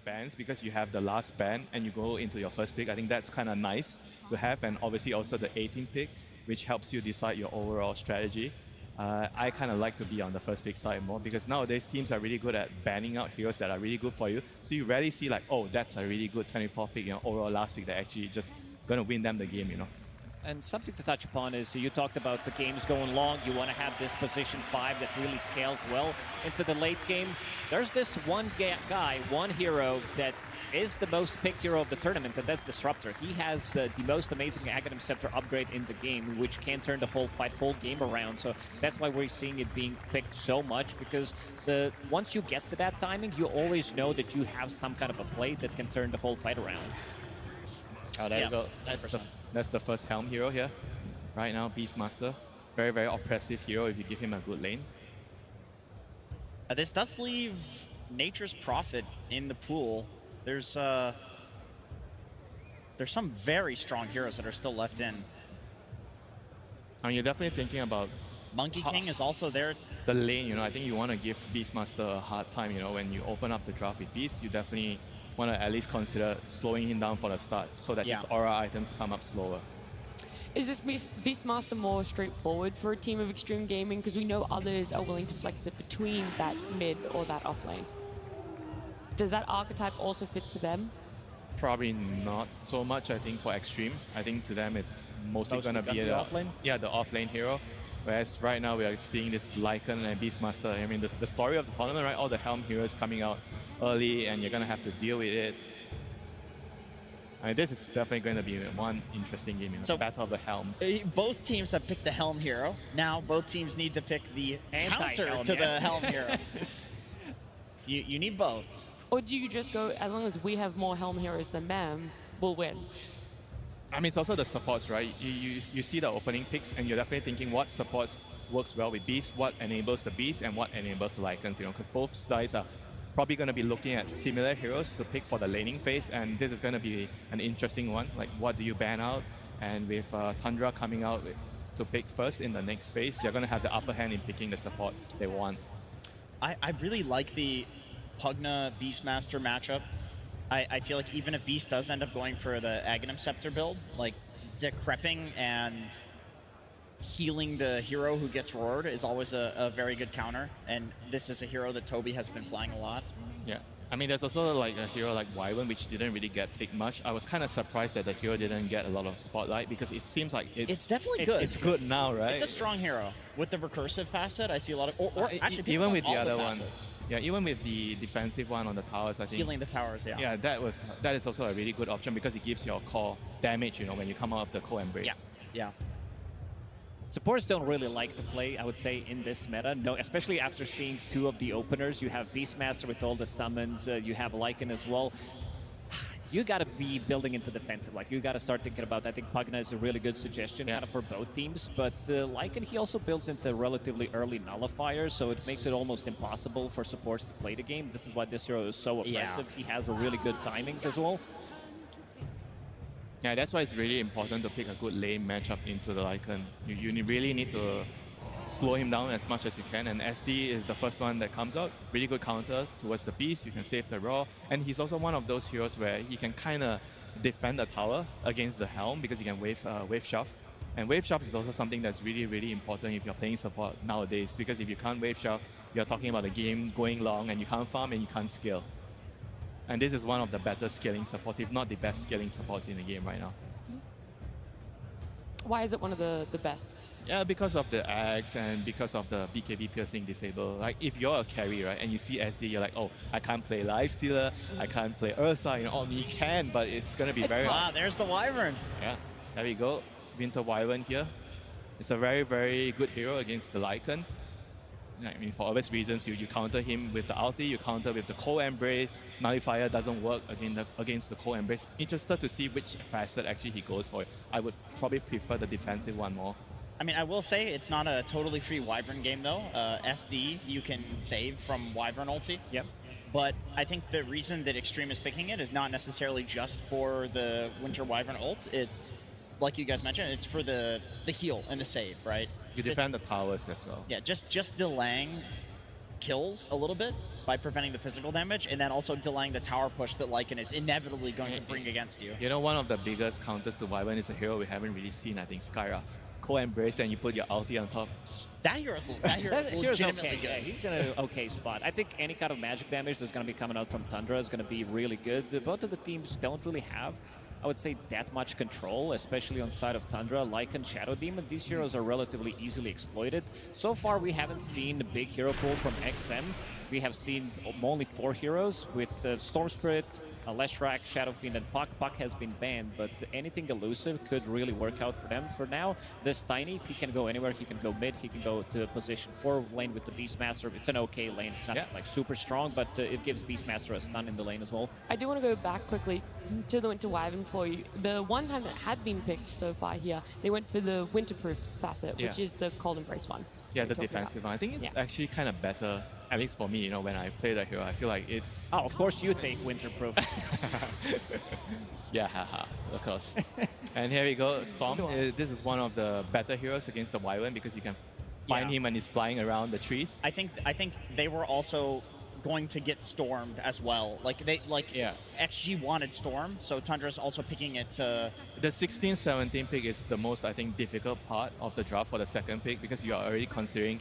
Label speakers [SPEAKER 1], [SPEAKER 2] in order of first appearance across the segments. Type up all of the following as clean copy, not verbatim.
[SPEAKER 1] bans because you have the last ban and you go into your first pick. I think that's kind of nice to have, and obviously also the 18th pick, which helps you decide your overall strategy. I kind of like to be on the first pick side more because nowadays teams are really good at banning out heroes that are really good for you. So you rarely see like, oh, that's a really good 24th pick, overall last pick that actually just gonna win them the game,
[SPEAKER 2] And something to touch upon is you talked about the games going long. You want to have this position 5 that really scales well into the late game. There's this one guy, one hero that is the most picked hero of the tournament, and that's Disruptor. He has the most amazing Aghanim Scepter upgrade in the game, which can turn the whole game around. So that's why we're seeing it being picked so much, because once you get to that timing, you always know that you have some kind of a play that can turn the whole fight around.
[SPEAKER 1] Oh, there you go. That's the first Helm hero here. Right now, Beastmaster. Very, very oppressive hero if you give him a good lane.
[SPEAKER 3] This does leave Nature's Prophet in the pool. There's some very strong heroes that are still left in.
[SPEAKER 1] I mean, you're definitely thinking about...
[SPEAKER 3] Monkey King is also there.
[SPEAKER 1] The lane, I think you want to give Beastmaster a hard time, when you open up the draft with Beast, you definitely want to at least consider slowing him down for the start so that his aura items come up slower.
[SPEAKER 4] Is this Beastmaster more straightforward for a team of Xtreme Gaming? Because we know others are willing to flex it between that mid or that off lane. Does that archetype also fit to them?
[SPEAKER 1] Probably not so much, I think, for Xtreme. I think to them it's mostly going to be the
[SPEAKER 2] off lane?
[SPEAKER 1] Yeah, the off lane hero. Whereas right now we are seeing this Lycan and Beastmaster. I mean, the story of the tournament, right? All the Helm heroes coming out early and you're going to have to deal with it. I mean, this is definitely going to be one interesting game, so Battle of the Helms.
[SPEAKER 3] Both teams have picked the Helm hero. Now both teams need to pick the counter to the Helm hero. You need both.
[SPEAKER 4] Or do you just go, as long as we have more Helm heroes than them, we'll win?
[SPEAKER 1] I mean, it's also the supports, right? You see the opening picks, and you're definitely thinking what supports works well with Beast, what enables the Beast, and what enables the Lycans, because both sides are probably going to be looking at similar heroes to pick for the laning phase, and this is going to be an interesting one. Like, what do you ban out? And with Tundra coming out to pick first in the next phase, they're going to have the upper hand in picking the support they want.
[SPEAKER 3] I really like the Pugna Beastmaster matchup. I feel like even if Beast does end up going for the Aghanim Scepter build, like decrepping and healing the hero who gets roared is always a very good counter, and this is a hero that Toby has been playing a lot.
[SPEAKER 1] Yeah, I mean, there's also like a hero like Wyvern, which didn't really get picked much. I was kind of surprised that the hero didn't get a lot of spotlight because it seems like
[SPEAKER 3] it's definitely good.
[SPEAKER 1] It's good now, right?
[SPEAKER 3] It's a strong hero. With the recursive facet, I see a lot of... Or actually,
[SPEAKER 1] even with the other
[SPEAKER 3] one.
[SPEAKER 1] Yeah, even with the defensive one on the towers, I think...
[SPEAKER 3] Healing the towers, yeah.
[SPEAKER 1] Yeah, that is also a really good option because it gives your core damage, when you come out of the core embrace.
[SPEAKER 3] Yeah.
[SPEAKER 2] Supports don't really like to play, I would say, in this meta. No, especially after seeing two of the openers. You have Beastmaster with all the summons. You have Lycan as well. You got to be building into defensive. Like, you got to start thinking about, I think Pugna is a really good suggestion kind of for both teams. But Lycan, he also builds into relatively early nullifiers, so it makes it almost impossible for supports to play the game. This is why this hero is so aggressive. He has a really good timings as well.
[SPEAKER 1] Yeah, that's why it's really important to pick a good lane matchup into the Lycan. You really need to slow him down as much as you can, and SD is the first one that comes out. Really good counter towards the Beast, you can save the Raw, and he's also one of those heroes where he can kind of defend the tower against the Helm because he can wave shove. And wave shove is also something that's really, really important if you're playing support nowadays, because if you can't wave shove, you're talking about the game going long and you can't farm and you can't scale. And this is one of the better scaling supports, if not the best scaling supports in the game right now.
[SPEAKER 4] Why is it one of the best?
[SPEAKER 1] Yeah, because of the Axe and because of the BKB piercing disable. Like, if you're a carry, right, and you see SD, you're like, oh, I can't play Lifestealer, I can't play Ursa, you can, but it's going to be very hard.
[SPEAKER 3] There's the Wyvern.
[SPEAKER 1] Yeah, there we go. Winter Wyvern here. It's a very, very good hero against the Lycan. I mean, for obvious reasons, you counter him with the ulti, you counter with the Cold Embrace. Nullifier doesn't work against the Cold Embrace. Interested to see which facet actually he goes for. I would probably prefer the defensive one more.
[SPEAKER 3] I mean, I will say it's not a totally free Wyvern game, though. SD, you can save from Wyvern ulti.
[SPEAKER 2] Yep.
[SPEAKER 3] But I think the reason that Xtreme is picking it is not necessarily just for the Winter Wyvern ult. It's, like you guys mentioned, it's for the heal and the save, right?
[SPEAKER 1] You defend the towers as well.
[SPEAKER 3] Yeah, just delaying kills a little bit by preventing the physical damage, and then also delaying the tower push that Lycan is inevitably going to bring against you.
[SPEAKER 1] You know, one of the biggest counters to Wyvern is a hero we haven't really seen, I think, Skyra. Co-embrace and you put your ulti on top.
[SPEAKER 3] That hero's legitimately
[SPEAKER 2] okay.
[SPEAKER 3] good.
[SPEAKER 2] Yeah, he's in an okay spot. I think any kind of magic damage that's going to be coming out from Tundra is going to be really good. Both of the teams don't really have, I would say, that much control, especially on the side of Tundra. Lycan, Shadow Demon, these heroes are relatively easily exploited. So far, we haven't seen the big hero pool from XM. We have seen only 4 heroes with Storm Spirit, Leshrac, Shadow Fiend, and Puck. Puck has been banned, but anything elusive could really work out for them. For now, this Tiny, he can go anywhere. He can go mid, he can go to position 4 lane with the Beastmaster. It's an okay lane. It's not like super strong, but it gives Beastmaster a stun in the lane as well.
[SPEAKER 4] I do want to go back quickly to the Winter Wyvern for you. The one time that had been picked so far here, they went for the Winterproof facet, which is the Cold Embrace one.
[SPEAKER 1] Yeah, the defensive one. I think it's actually kind of better, at least for me, you know, when I play that hero. I feel like it's...
[SPEAKER 2] Oh, of course you think Winterproof.
[SPEAKER 1] Yeah, haha, of course. And here we go, Storm. This is one of the better heroes against the Wyvern because you can find him when he's flying around the trees.
[SPEAKER 3] I think they were also going to get stormed as well. XG wanted Storm, so Tundra's also picking it to...
[SPEAKER 1] The 16-17 pick is the most, I think, difficult part of the draft for the second pick because you are already considering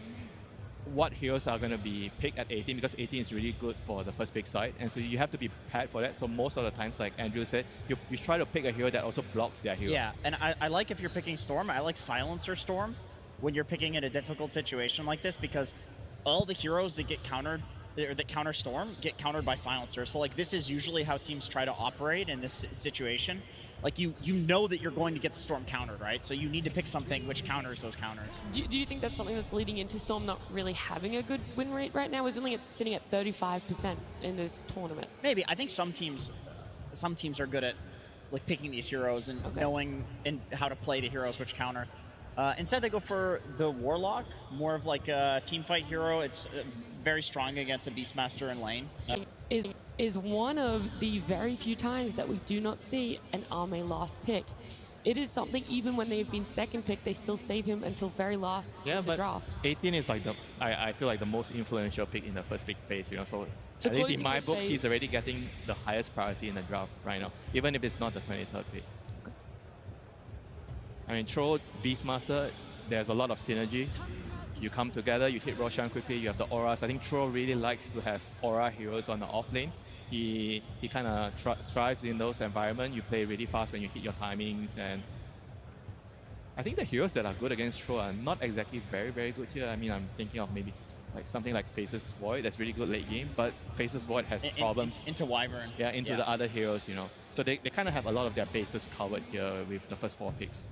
[SPEAKER 1] what heroes are going to be picked at 18 because 18 is really good for the first pick side, and so you have to be prepared for that. So most of the times, like Andrew said, you try to pick a hero that also blocks their hero.
[SPEAKER 3] Yeah, and I like if you're picking Storm, I like Silencer Storm when you're picking in a difficult situation like this because all the heroes that get countered or that counter Storm get countered by Silencer. So like this is usually how teams try to operate in this situation. Like you know that you're going to get the Storm countered, right? So you need to pick something which counters those counters.
[SPEAKER 4] Do you think that's something that's leading into Storm not really having a good win rate right now? It's only sitting at 35% in this tournament.
[SPEAKER 3] Maybe. I think some teams are good at like picking these heroes and knowing how to play the heroes which counter. Instead, they go for the Warlock, more of like a team fight hero. It's very strong against a Beastmaster in lane.
[SPEAKER 4] Is one of the very few times that we do not see an Ame last pick. It is something, even when they've been second pick, they still save him until very last in the draft.
[SPEAKER 1] 18 is like I feel like the most influential pick in the first pick phase, you know, so at least in my book, he's already getting the highest priority in the draft right now, even if it's not the 23rd pick.
[SPEAKER 4] Okay.
[SPEAKER 1] I mean, Troll, Beastmaster, there's a lot of synergy. You come together, you hit Roshan quickly, you have the auras. I think Troll really likes to have aura heroes on the off lane. He kind of thrives in those environments. You play really fast when you hit your timings, and I think the heroes that are good against Troll are not exactly very, very good here. I mean, I'm thinking of maybe like something like Faceless Void that's really good late game, but Faceless Void has problems.
[SPEAKER 3] Into Wyvern.
[SPEAKER 1] Yeah, into the other heroes, you know. So they kind of have a lot of their bases covered here with the first 4 picks.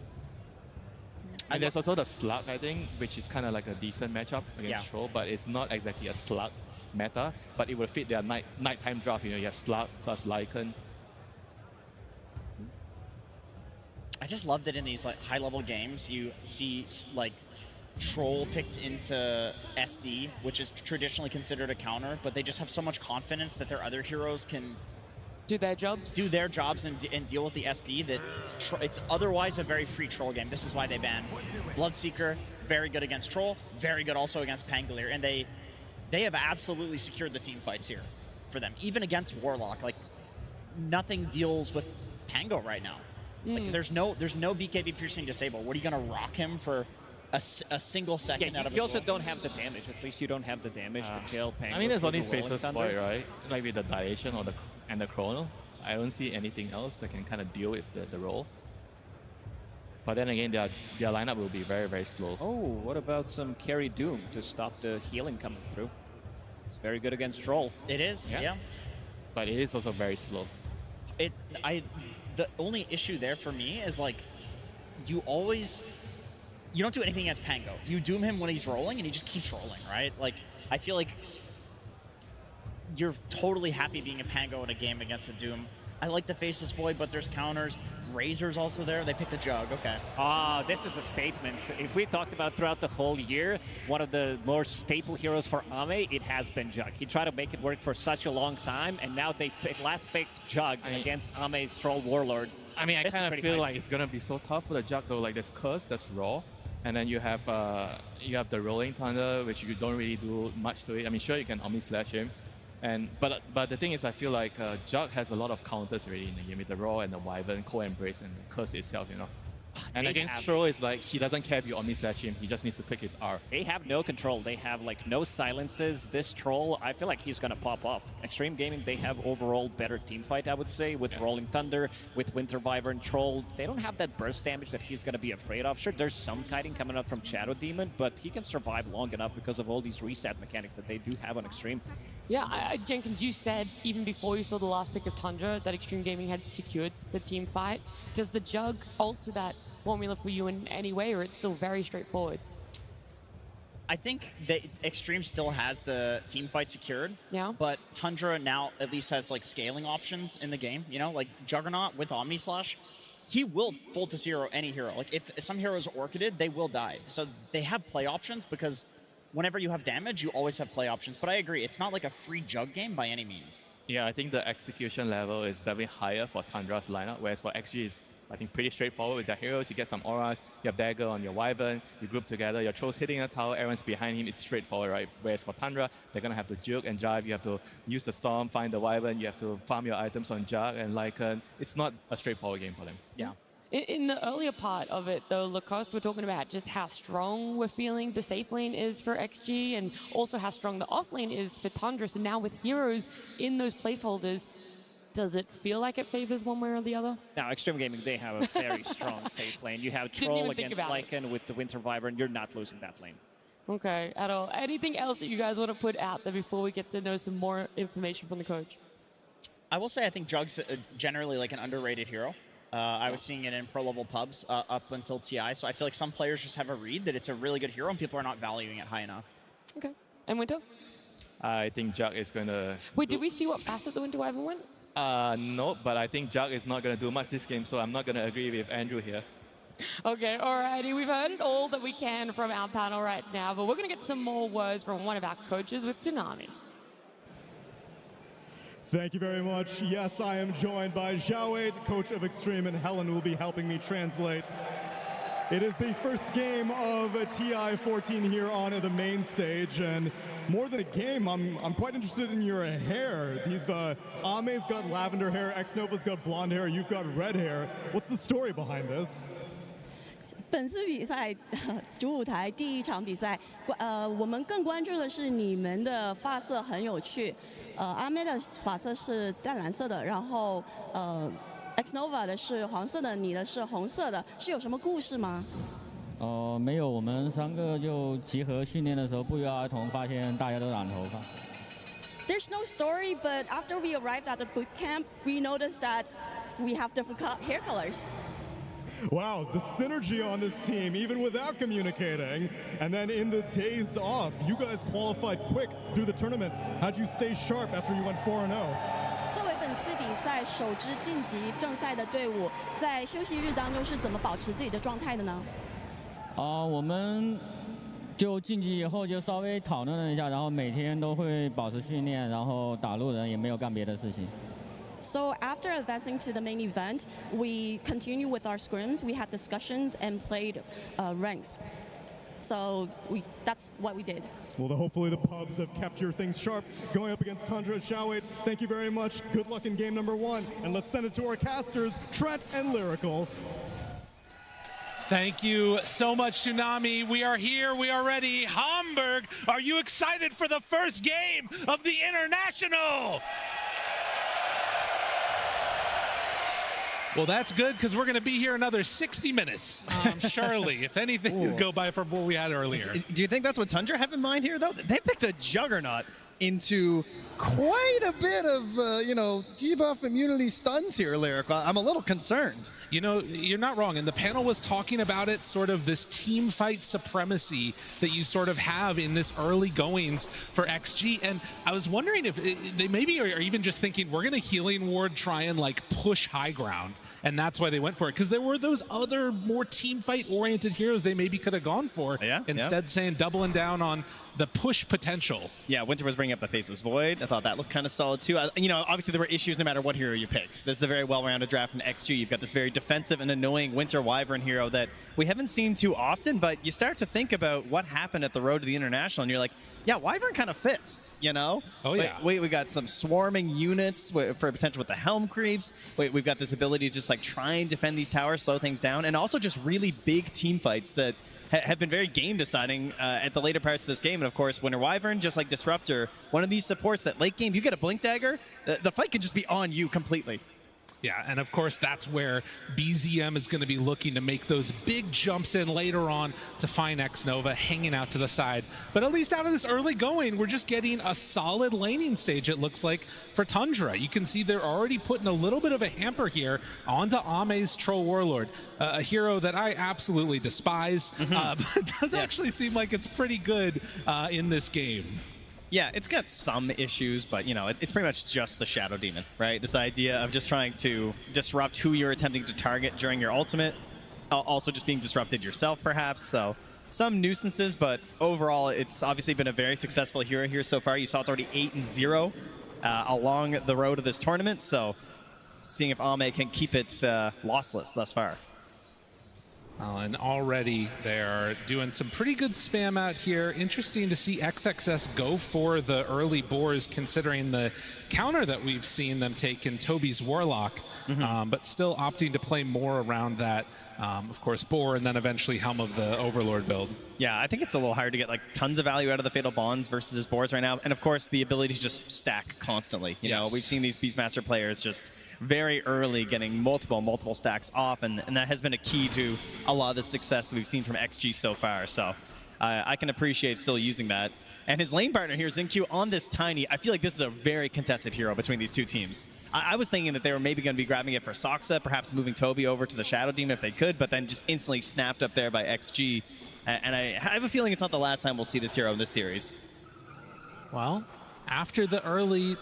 [SPEAKER 1] And there's also the Slug, I think, which is kind of like a decent matchup against Troll, but it's not exactly a Slug meta, but it will fit their nighttime draft. You know, you have Slug plus Lycan.
[SPEAKER 3] I just love that in these like high-level games, you see like Troll picked into SD, which is traditionally considered a counter, but they just have so much confidence that their other heroes can
[SPEAKER 4] do their jobs
[SPEAKER 3] and deal with the SD that it's otherwise a very free Troll game. This is why they ban Bloodseeker, very good against Troll, very good also against Pangolier, and they have absolutely secured the team fights here for them. Even against Warlock, like nothing deals with Pango right now. Like there's no BKB piercing disable. What are you gonna rock him for a single second out of his
[SPEAKER 2] You also don't have the damage. At least you don't have the damage to kill Pango.
[SPEAKER 1] I mean, there's only Faceless Void, right? Like with the dilation or and the chrono. I don't see anything else that can kind of deal with the role. But then again, their lineup will be very, very slow.
[SPEAKER 2] Oh, what about some carry Doom to stop the healing coming through? It's very good against Troll.
[SPEAKER 3] It is, yeah.
[SPEAKER 1] But it is also very slow.
[SPEAKER 3] The only issue there for me is like, you don't do anything against Pango. You doom him when he's rolling, and he just keeps rolling, right? Like, I feel like you're totally happy being a Pango in a game against a Doom. I like the Faceless Void, but there's counters. Razor's also there. They picked the Jug. Okay.
[SPEAKER 2] This is a statement. If we talked about throughout the whole year, one of the more staple heroes for Ame, it has been Jug. He tried to make it work for such a long time, and now they last picked Jug against Ame's Troll Warlord.
[SPEAKER 1] I mean, I kind of feel like it's going to be so tough for the Jug, though. Like, there's Curse, that's Raw. And then you have the rolling Tundra, which you don't really do much to it. I mean, sure, you can Omni Slash him. But the thing is, I feel like Jug has a lot of counters already in the game with the Raw and the Wyvern, Co-Embrace, and the Curse itself, you know. And against Tro, it's like he doesn't care if you Omni Slash him, he just needs to click his R.
[SPEAKER 2] They have no control. They have like no silences. This Troll, I feel like he's gonna pop off. Xtreme Gaming, they have overall better team fight, I would say, with Rolling Thunder, with Winter Wyvern, Troll. They don't have that burst damage that he's gonna be afraid of. Sure, there's some kiting coming up from Shadow Demon, but he can survive long enough because of all these reset mechanics that they do have on Xtreme.
[SPEAKER 4] Yeah, Jenkins, you said even before you saw the last pick of Tundra that Xtreme Gaming had secured the team fight. Does the Jug alter that formula for you in any way, or it's still very straightforward?
[SPEAKER 3] I think that Xtreme still has the team fight secured.
[SPEAKER 4] Yeah.
[SPEAKER 3] But Tundra now at least has like scaling options in the game. You know, like Juggernaut with Omni Slash, he will full to zero any hero. Like if some heroes are orchided, they will die. So they have play options because whenever you have damage, you always have play options. But I agree, it's not like a free Jug game by any means.
[SPEAKER 1] Yeah, I think the execution level is definitely higher for Tundra's lineup, whereas for XG is, I think, pretty straightforward with their heroes. You get some auras, you have Dagger on your Wyvern, you group together, your Troll's hitting a tower, everyone's behind him, it's straightforward, right? Whereas for Tundra, they're going to have to juke and jive, you have to use the Storm, find the Wyvern, you have to farm your items on Jug, and like, it's not a straightforward game for them.
[SPEAKER 3] Yeah.
[SPEAKER 4] In the earlier part of it, though, Lacoste, we're talking about just how strong we're feeling the safe lane is for XG and also how strong the off lane is for Tundra. So now with heroes in those placeholders, does it feel like it favors one way or the other?
[SPEAKER 2] Now, Xtreme Gaming, they have a very strong safe lane. You have Troll against Lycan with the Winter Wyvern. You're not losing that lane.
[SPEAKER 4] Okay, at all. Anything else that you guys want to put out there before we get to know some more information from the coach?
[SPEAKER 3] I will say I think Jug's generally like an underrated hero. I was seeing it in pro-level pubs up until TI, so I feel like some players just have a read that it's a really good hero and people are not valuing it high enough.
[SPEAKER 4] Okay. And Winter?
[SPEAKER 1] I think Jug is going to...
[SPEAKER 4] Wait, did we see what facet the Winter Wyvern went?
[SPEAKER 1] No, but I think Jug is not going to do much this game, so I'm not going to agree with Andrew here.
[SPEAKER 4] Okay, alrighty. We've heard it all that we can from our panel right now, but we're going to get some more words from one of our coaches with Tsunami.
[SPEAKER 5] Thank you very much. Yes, I am joined by Xiaowei, coach of Xtreme, and Helen will be helping me translate. It is the first game of TI-14 here on the main stage, and more than a game, I'm quite interested in your hair. Ame's got lavender hair, Xnova's got blonde hair, you've got red hair. What's the story behind this?
[SPEAKER 6] 本次比赛主舞台第一场比赛，我们更关注的是你们的发色很有趣。阿妹的发色是淡蓝色的，然后Xnova 的是黄色的，你的是红色的，是有什么故事吗？
[SPEAKER 7] 没有，我们三个就集合训练的时候不约而同发现大家都染头发。
[SPEAKER 6] There's no story, but after we arrived at the boot camp, we noticed that we have different hair colors.
[SPEAKER 5] Wow, the synergy on this team, even without communicating. And then in the days off, you guys qualified quick through the tournament. How'd you stay sharp after you went 4-0?
[SPEAKER 6] 作为本次比赛首支晋级正赛的队伍，在休息日当中是怎么保持自己的状态的呢？
[SPEAKER 7] 我们就晋级以后就稍微讨论了一下，然后每天都会保持训练，然后打路人也没有干别的事情。
[SPEAKER 6] So after advancing to the main event, we continued with our scrims. We had discussions and played ranks. So that's what we did.
[SPEAKER 5] Well, hopefully the pubs have kept your things sharp. Going up against Tundra, Xiaowei, thank you very much. Good luck in game number 1. And let's send it to our casters, Trent and Lyrical.
[SPEAKER 8] Thank you so much, Tsunami. We are here. We are ready. Hamburg, are you excited for the first game of the International? Well, that's good because we're going to be here another 60 minutes, surely, if anything will go by from what we had earlier.
[SPEAKER 9] Do you think that's what Tundra have in mind here, though? They picked a Juggernaut into quite a bit of, debuff immunity stuns here, Lyrical. I'm a little concerned.
[SPEAKER 8] You know, you're not wrong. And the panel was talking about it, sort of this team fight supremacy that you sort of have in this early goings for XG. And I was wondering if they maybe are even just thinking, we're going to Healing Ward try and like push high ground. And that's why they went for it. Because there were those other more team fight oriented heroes they maybe could have gone for.
[SPEAKER 9] Yeah,
[SPEAKER 8] instead saying doubling down on the push potential.
[SPEAKER 9] Yeah, Winter was bringing up the Faceless Void. I thought that looked kind of solid too. Obviously there were issues no matter what hero you picked. This is a very well-rounded draft from XG. You've got this very defensive and annoying Winter Wyvern hero that we haven't seen too often, but you start to think about what happened at the road to the International, and you're like, yeah, Wyvern kind of fits, you know?
[SPEAKER 8] Oh, yeah.
[SPEAKER 9] We got some swarming units for potential with the Helm creeps. We've got this ability to just like try and defend these towers, slow things down, and also just really big team fights that have been very game deciding at the later parts of this game. And of course, Winter Wyvern, just like Disruptor, one of these supports that late game, you get a Blink Dagger, the fight can just be on you completely.
[SPEAKER 8] Yeah, and of course, that's where BZM is going to be looking to make those big jumps in later on to find Xnova hanging out to the side. But at least out of this early going, we're just getting a solid laning stage, it looks like, for Tundra. You can see they're already putting a little bit of a hamper here onto Ame's Troll Warlord, a hero that I absolutely despise, but it does actually seem like it's pretty good in this game.
[SPEAKER 9] Yeah, it's got some issues, but, you know, it's pretty much just the Shadow Demon, right? This idea of just trying to disrupt who you're attempting to target during your ultimate, also just being disrupted yourself, perhaps. So some nuisances, but overall, it's obviously been a very successful hero here so far. You saw it's already 8-0 along the road of this tournament, so seeing if Ame can keep it lossless thus far.
[SPEAKER 8] And already they're doing some pretty good spam out here. Interesting to see XXS go for the early boars, considering the counter that we've seen them take in Toby's Warlock, but still opting to play more around that, of course, boar, and then eventually Helm of the Overlord build.
[SPEAKER 9] Yeah, I think it's a little hard to get like tons of value out of the Fatal Bonds versus his boars right now. And of course, the ability to just stack constantly. You know, we've seen these Beastmaster players just very early getting multiple stacks off, and that has been a key to a lot of the success that we've seen from XG so far. So I can appreciate still using that. And his lane partner here, XinQ, on this Tiny, I feel like this is a very contested hero between these two teams. I was thinking that they were maybe going to be grabbing it for Soxa, perhaps moving Toby over to the Shadow Demon if they could, but then just instantly snapped up there by XG. And I have a feeling it's not the last time we'll see this hero in this series.
[SPEAKER 8] Well, after the early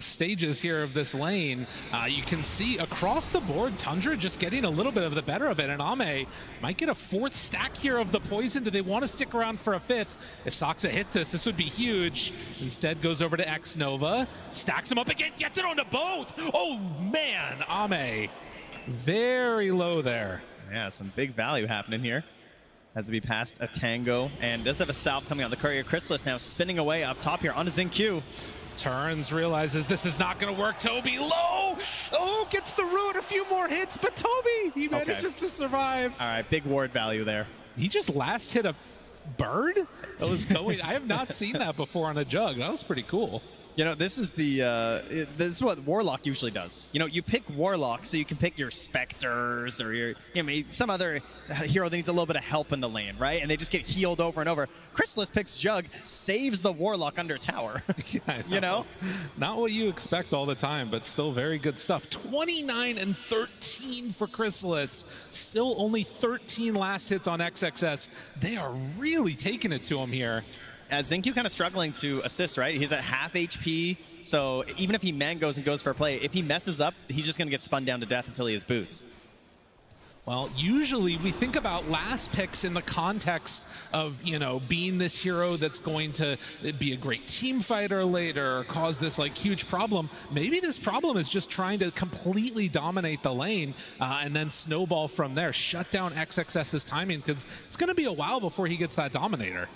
[SPEAKER 8] stages here of this lane, you can see across the board Tundra just getting a little bit of the better of it, and Ame might get a 4th stack here of the poison. Do they want to stick around for a 5th? If Soxa hits this would be huge. Instead goes over to Xnova, stacks him up again, gets it onto both. Oh man, Ame very low there.
[SPEAKER 9] Yeah, some big value happening here. Has to be past a Tango, and does have a salve coming on. The Courier Chrysalis now spinning away up top here onto XinQ.
[SPEAKER 8] Turns, realizes this is not going to work. Toby low. Oh, gets the root, a few more hits, but Toby, he manages to survive.
[SPEAKER 9] All right, big ward value there.
[SPEAKER 8] He just last hit a bird that was going. I have not seen that before on a jug. That was pretty cool.
[SPEAKER 9] You know, this is the this is what Warlock usually does. You know, you pick Warlock so you can pick your Spectres or your, you know, some other hero that needs a little bit of help in the lane, right? And they just get healed over and over. Chrysalis picks Jug, saves the Warlock under tower.
[SPEAKER 8] Yeah,
[SPEAKER 9] you know?
[SPEAKER 8] Not what you expect all the time, but still very good stuff. 29 and 13 for Chrysalis. Still only 13 last hits on XXS. They are really taking it to him here.
[SPEAKER 9] XinQ kind of struggling to assist, right? He's at half HP, so even if he mangoes and goes for a play, if he messes up, he's just going to get spun down to death until he has boots.
[SPEAKER 8] Well, usually we think about last picks in the context of, you know, being this hero that's going to be a great team fighter later or cause this like huge problem. Maybe this problem is just trying to completely dominate the lane and then snowball from there, shut down XXS's timing, because it's going to be a while before he gets that Dominator.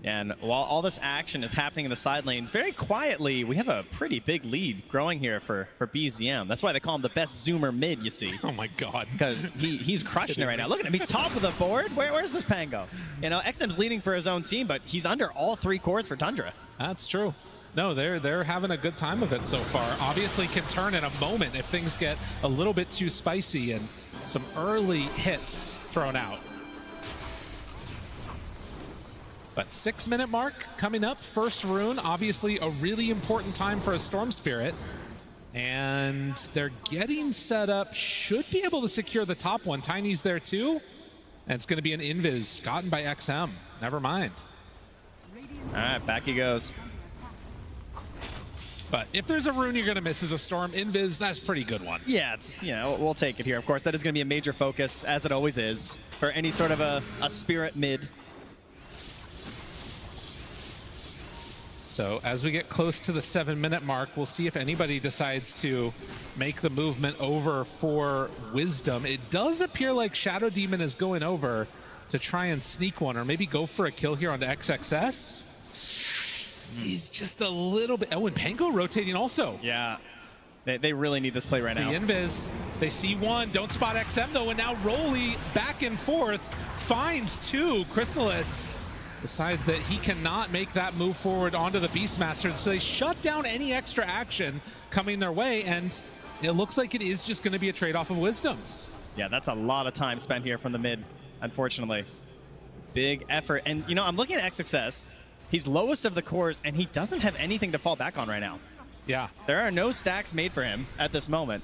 [SPEAKER 9] And while all this action is happening in the side lanes, very quietly, we have a pretty big lead growing here for BZM. That's why they call him the best zoomer mid, you see.
[SPEAKER 8] Oh my god.
[SPEAKER 9] Because he's crushing it right now. Look at him, he's top of the board. Where's this Pango? You know, XM's leading for his own team, but he's under all 3 cores for Tundra.
[SPEAKER 8] That's true. No, they're having a good time of it so far. Obviously can turn in a moment if things get a little bit too spicy and some early hits thrown out. But 6-minute mark coming up. First rune, obviously a really important time for a Storm Spirit. And they're getting set up. Should be able to secure the top one. Tiny's there too. And it's going to be an invis gotten by XM. Never mind.
[SPEAKER 9] All right, back he goes.
[SPEAKER 8] But if there's a rune you're going to miss as a Storm, invis, that's a pretty good one.
[SPEAKER 9] Yeah, it's, you know, we'll take it here. Of course, that is going to be a major focus, as it always is, for any sort of a Spirit mid.
[SPEAKER 8] So So as we get close to the 7-minute mark, we'll see if anybody decides to make the movement over for Wisdom. It does appear like Shadow Demon is going over to try and sneak one, or maybe go for a kill here onto XXS. He's just a little bit... Oh, and Pango rotating also.
[SPEAKER 9] Yeah. They really need this play right now.
[SPEAKER 8] The invis, they see one, don't spot XM though, and now Rolly back and forth, finds two. Chrysalis decides that he cannot make that move forward onto the Beastmaster, so they shut down any extra action coming their way, and it looks like it is just going to be a trade-off of Wisdoms.
[SPEAKER 9] Yeah, that's a lot of time spent here from the mid, unfortunately. Big effort, and you know, I'm looking at XXS. He's lowest of the cores, and he doesn't have anything to fall back on right now.
[SPEAKER 8] Yeah.
[SPEAKER 9] There are no stacks made for him at this moment.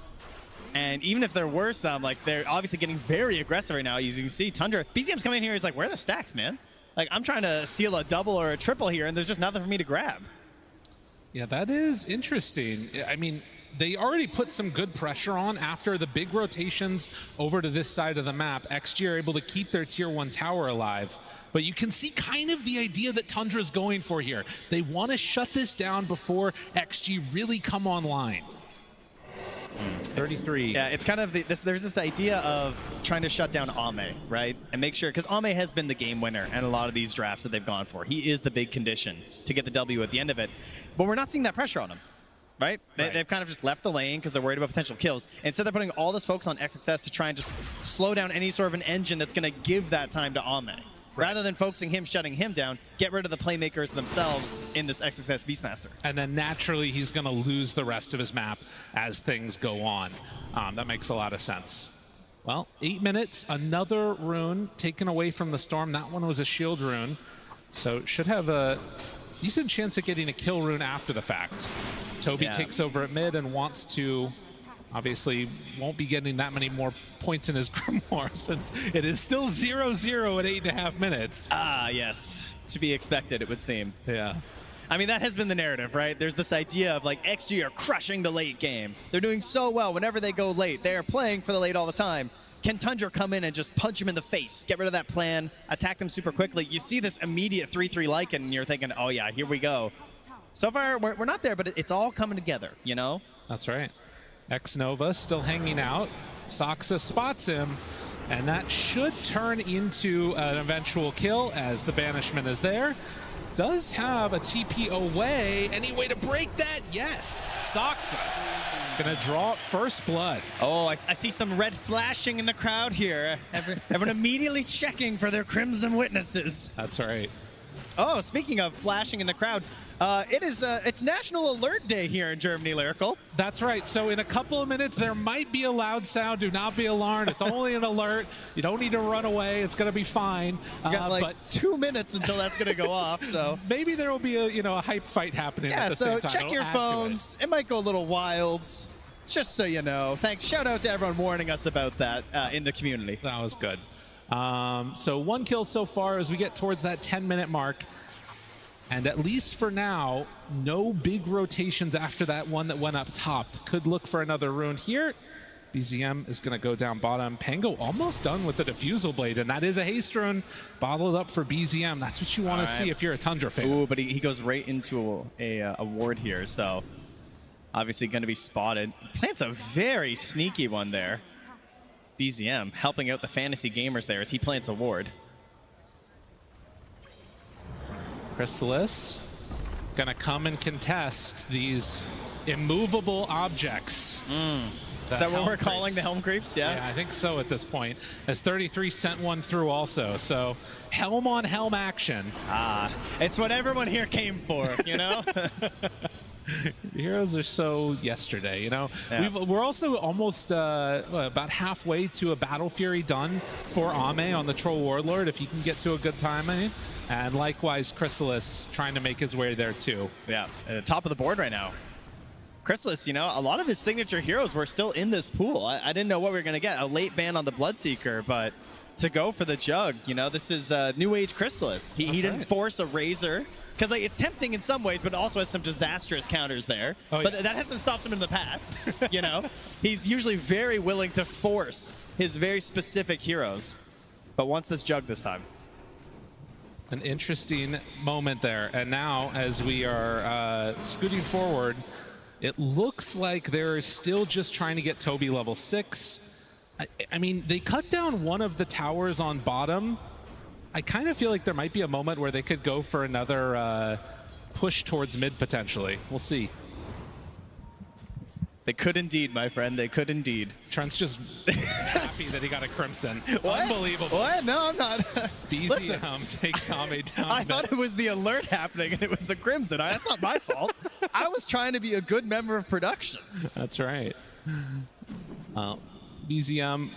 [SPEAKER 9] And even if there were some, like, they're obviously getting very aggressive right now. As you can see, Tundra, BZM's coming in here, he's like, where are the stacks, man? Like, I'm trying to steal a double or a triple here, and there's just nothing for me to grab.
[SPEAKER 8] Yeah, that is interesting. I mean, they already put some good pressure on after the big rotations over to this side of the map. XG are able to keep their tier 1 tower alive. But you can see kind of the idea that Tundra's going for here. They want to shut this down before XG really come online. 33.
[SPEAKER 9] Yeah, it's kind of there's this idea of trying to shut down Ame, right? And make sure, because Ame has been the game winner in a lot of these drafts that they've gone for. He is the big condition to get the W at the end of it. But we're not seeing that pressure on him, right? They've kind of just left the lane because they're worried about potential kills. Instead, they're putting all this focus on XXS to try and just slow down any sort of an engine that's going to give that time to Ame. Rather than focusing him, shutting him down, get rid of the playmakers themselves in this XXS Beastmaster.
[SPEAKER 8] And then naturally, he's going to lose the rest of his map as things go on. That makes a lot of sense. Well, 8 minutes, another rune taken away from the Storm. That one was a shield rune. So should have a decent chance of getting a kill rune after the fact. Toby takes over at mid and wants to... Obviously, won't be getting that many more points in his Grimoire since it is still 0-0 at 8.5 minutes.
[SPEAKER 9] Ah, yes. To be expected, it would seem.
[SPEAKER 8] Yeah.
[SPEAKER 9] I mean, that has been the narrative, right? There's this idea of, like, XG are crushing the late game. They're doing so well whenever they go late. They are playing for the late all the time. Can Tundra come in and just punch him in the face, get rid of that plan, attack them super quickly? You see this immediate 3-3 Lycan, and you're thinking, oh, yeah, here we go. So far, we're not there, but it's all coming together, you know?
[SPEAKER 8] That's right. X-Nova still hanging out. Soxa spots him, and that should turn into an eventual kill as the banishment is there. Does have a TP away. Any way to break that? Yes. Soxa gonna draw first blood.
[SPEAKER 9] Oh, I see some red flashing in the crowd here. Everyone immediately checking for their Crimson Witnesses.
[SPEAKER 8] That's right.
[SPEAKER 9] Oh, speaking of flashing in the crowd, it's National Alert Day here in Germany, Lyrical.
[SPEAKER 8] That's right. So in a couple of minutes, there might be a loud sound. Do not be alarmed. It's only an alert. You don't need to run away. It's going to be fine.
[SPEAKER 9] You got like 2 minutes until that's going to go off. So
[SPEAKER 8] maybe there will be a hype fight happening at the same time.
[SPEAKER 9] Check your phones. It might go a little wild. Just so you know. Thanks. Shout out to everyone warning us about that in the community.
[SPEAKER 8] That was good. So 1 kill so far as we get towards that 10-minute mark. And at least for now, no big rotations after that one that went up top. Could look for another rune here. BZM is going to go down bottom. Pango almost done with the Diffusal Blade, and that is a haste rune bottled up for BZM. That's what you want to see if you're a Tundra fan.
[SPEAKER 9] Ooh, but he goes right into a ward here, so obviously going to be spotted. Plants a very sneaky one there. BZM helping out the fantasy gamers there as he plants a ward.
[SPEAKER 8] Chrysalis gonna come and contest these immovable objects.
[SPEAKER 9] Is that what we're calling the Helm Creeps?
[SPEAKER 8] Yeah, I think so at this point. As 33 sent one through also. So helm on helm action.
[SPEAKER 9] It's what everyone here came for, you know?
[SPEAKER 8] Heroes are so yesterday, you know? Yeah. We're also almost about halfway to a Battle Fury done for Ame on the Troll Warlord, if you can get to a good timing. And likewise, Chrysalis trying to make his way there too.
[SPEAKER 9] Yeah, at the top of the board right now. Chrysalis, you know, a lot of his signature heroes were still in this pool. I didn't know what we were going to get. A late ban on the Bloodseeker, but to go for the Jug, you know, this is New Age Chrysalis. He didn't force a Razor, because like, it's tempting in some ways, but it also has some disastrous counters there. Oh, yeah. But that hasn't stopped him in the past, you know? He's usually very willing to force his very specific heroes, but wants this Jug this time.
[SPEAKER 8] An interesting moment there. And now, as we are scooting forward, it looks like they're still just trying to get Toby level 6. I mean, they cut down one of the towers on bottom. I kind of feel like there might be a moment where they could go for another push towards mid potentially. We'll see.
[SPEAKER 9] They could indeed, my friend. They could indeed.
[SPEAKER 8] Trent's just happy that he got a Crimson.
[SPEAKER 9] What?
[SPEAKER 8] Unbelievable.
[SPEAKER 9] What? No, I'm not.
[SPEAKER 8] BZM takes Ame down.
[SPEAKER 9] I thought it was the alert happening and it was the Crimson. That's not my fault. I was trying to be a good member of production.
[SPEAKER 8] That's right. BZM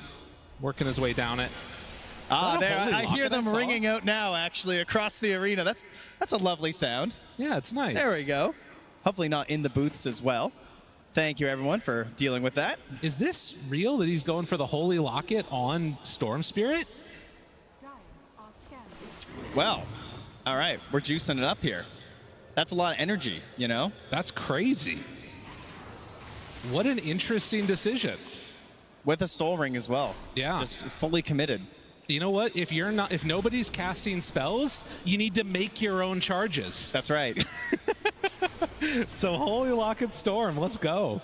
[SPEAKER 8] working his way down it.
[SPEAKER 9] There, I hear them ringing out now, actually, across the arena. That's a lovely sound.
[SPEAKER 8] Yeah, it's nice.
[SPEAKER 9] There we go. Hopefully not in the booths as well. Thank you, everyone, for dealing with that.
[SPEAKER 8] Is this real that he's going for the Holy Locket on Storm Spirit?
[SPEAKER 9] Well, all right, we're juicing it up here. That's a lot of energy, you know?
[SPEAKER 8] That's crazy. What an interesting decision.
[SPEAKER 9] With a Soul Ring as well.
[SPEAKER 8] Yeah.
[SPEAKER 9] Just fully committed.
[SPEAKER 8] You know what? If nobody's casting spells, you need to make your own charges.
[SPEAKER 9] That's right.
[SPEAKER 8] So Holy Locket Storm, let's go.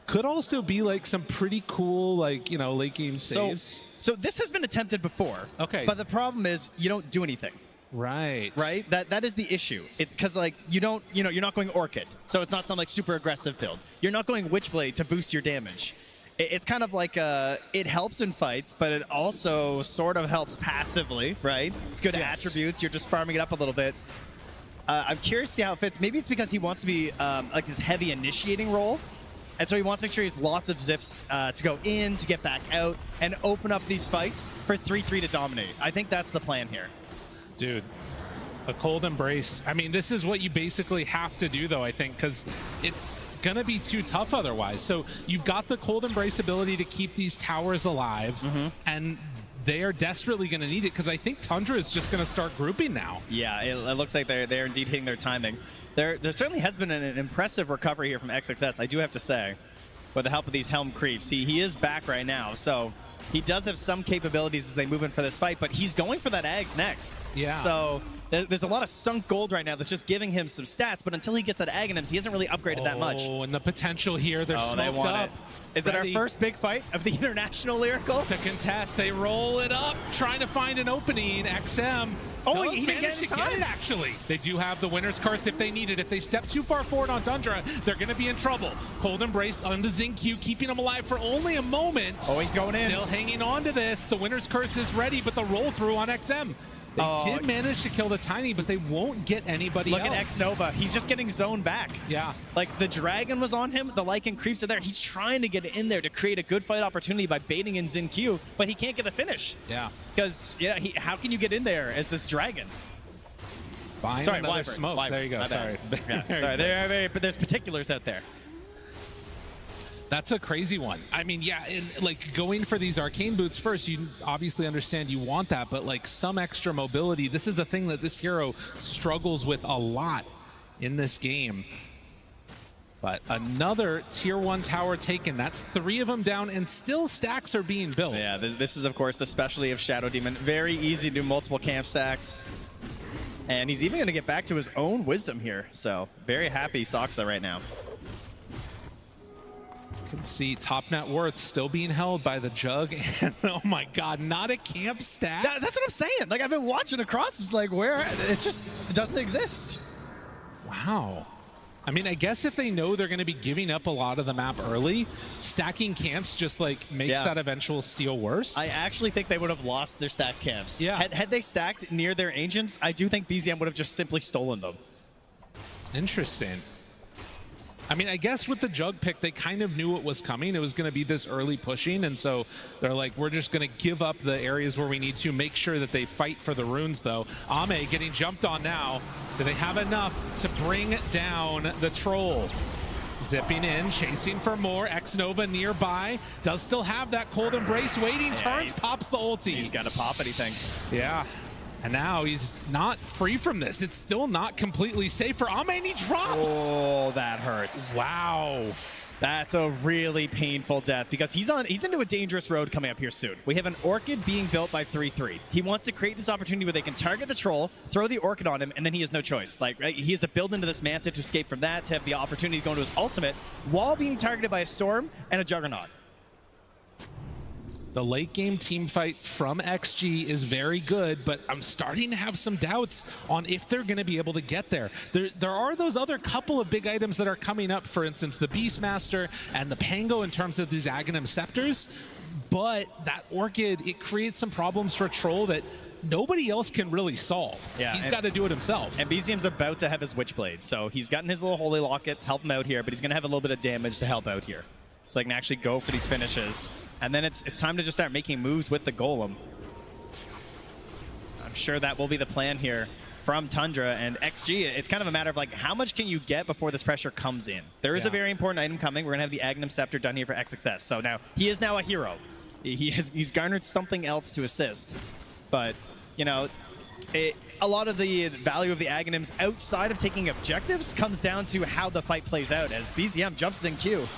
[SPEAKER 8] Could also be like some pretty cool, like, you know, late game saves.
[SPEAKER 9] So this has been attempted before.
[SPEAKER 8] Okay.
[SPEAKER 9] But the problem is you don't do anything.
[SPEAKER 8] Right.
[SPEAKER 9] Right? That is the issue. It's because, like, you're not going Orchid. So it's not some, like, super aggressive build. You're not going Witchblade to boost your damage. It's kind of like it helps in fights, but it also sort of helps passively, right? It's good attributes. You're just farming it up a little bit. I'm curious to see how it fits. Maybe it's because he wants to be like this heavy initiating role. And so he wants to make sure he has lots of zips to go in, to get back out, and open up these fights for 3-3 to dominate. I think that's the plan here.
[SPEAKER 8] Dude, a Cold Embrace. I mean, this is what you basically have to do, though, I think, because it's going to be too tough otherwise. So you've got the Cold Embrace ability to keep these towers alive, and they are desperately going to need it, because I think Tundra is just going to start grouping now.
[SPEAKER 9] Yeah, it looks like they're indeed hitting their timing. There certainly has been an impressive recovery here from XXS, I do have to say, with the help of these Helm creeps. He is back right now, so he does have some capabilities as they move in for this fight, but he's going for that Ags next.
[SPEAKER 8] Yeah.
[SPEAKER 9] So there's a lot of sunk gold right now that's just giving him some stats, but until he gets that Aghanims, he hasn't really upgraded that much.
[SPEAKER 8] Oh, and the potential here, they're smoked up.
[SPEAKER 9] Is it our first big fight of the International Lyrical?
[SPEAKER 8] To contest, they roll it up, trying to find an opening. XM
[SPEAKER 9] he
[SPEAKER 8] managed to get it, actually. They do have the winner's curse if they need it. If they step too far forward on Tundra, they're going to be in trouble. Cold Embrace onto Xingqiu, keeping him alive for only a moment.
[SPEAKER 9] Oh, he's going in.
[SPEAKER 8] Still hanging on to this. The winner's curse is ready, but the roll through on XM. They did manage to kill the Tiny, but they won't get anybody else.
[SPEAKER 9] Look at X-Nova. He's just getting zoned back.
[SPEAKER 8] Yeah.
[SPEAKER 9] Like, the Dragon was on him. The Lycan creeps are there. He's trying to get in there to create a good fight opportunity by baiting in Xingqiu, but he can't get the finish.
[SPEAKER 8] Yeah.
[SPEAKER 9] Because, how can you get in there as this Dragon?
[SPEAKER 8] Sorry, another smoke.
[SPEAKER 9] Wyvern.
[SPEAKER 8] There you go. Sorry.
[SPEAKER 9] Sorry, but there's particulars out there.
[SPEAKER 8] That's a crazy one. I mean, yeah, like going for these arcane boots first, you obviously understand you want that, but like some extra mobility, this is the thing that this hero struggles with a lot in this game. But another tier 1 tower taken. That's 3 of them down, and still stacks are being built.
[SPEAKER 9] Yeah, this is, of course, the specialty of Shadow Demon. Very easy to do multiple camp stacks. And he's even going to get back to his own wisdom here. So very happy Soxa right now.
[SPEAKER 8] Can see top net worth still being held by the Jug, and oh my god, not a camp stack.
[SPEAKER 9] That's what I'm saying. Like, I've been watching across, it's like, where it doesn't exist.
[SPEAKER 8] Wow. I mean, I guess if they know they're going to be giving up a lot of the map early, stacking camps just like makes that eventual steal worse.
[SPEAKER 9] I actually think they would have lost their stacked camps.
[SPEAKER 8] Yeah.
[SPEAKER 9] Had they stacked near their ancients, I do think BZM would have just simply stolen them.
[SPEAKER 8] Interesting. I mean, I guess with the Jug pick, they kind of knew it was coming. It was going to be this early pushing, and so they're like, we're just going to give up the areas where we need to, make sure that they fight for the runes, though. Ame getting jumped on now. Do they have enough to bring down the Troll? Zipping in, chasing for more. X-Nova nearby. Does still have that Cold Embrace waiting. Turns, pops the ulti.
[SPEAKER 9] He's got to pop it, he thinks.
[SPEAKER 8] Yeah. And now he's not free from this. It's still not completely safe for Ame, and he drops.
[SPEAKER 9] Oh, that hurts.
[SPEAKER 8] Wow.
[SPEAKER 9] That's a really painful death because he's into a dangerous road coming up here soon. We have an Orchid being built by 3-3. He wants to create this opportunity where they can target the troll, throw the Orchid on him, and then he has no choice. Like, right, he has to build into this Manta to escape from that, to have the opportunity to go into his ultimate while being targeted by a Storm and a Juggernaut.
[SPEAKER 8] The late game team fight from XG is very good, but I'm starting to have some doubts on if they're going to be able to get there. There are those other couple of big items that are coming up, for instance, the Beastmaster and the Pango in terms of these Aghanim Scepters, but that Orchid, it creates some problems for Troll that nobody else can really solve.
[SPEAKER 9] Yeah,
[SPEAKER 8] he's got to do it himself.
[SPEAKER 9] And BZM's about to have his Witchblade, so he's gotten his little Holy Locket to help him out here, but he's going to have a little bit of damage to help out here. So they can actually go for these finishes. And then it's time to just start making moves with the Golem. I'm sure that will be the plan here from Tundra and XG. It's kind of a matter of like, how much can you get before this pressure comes in? There is a very important item coming. We're going to have the Aghanim Scepter done here for XXS. So now, he is now a hero. He's garnered something else to assist. But, you know, a lot of the value of the Aghanims outside of taking objectives comes down to how the fight plays out as BZM jumps in queue.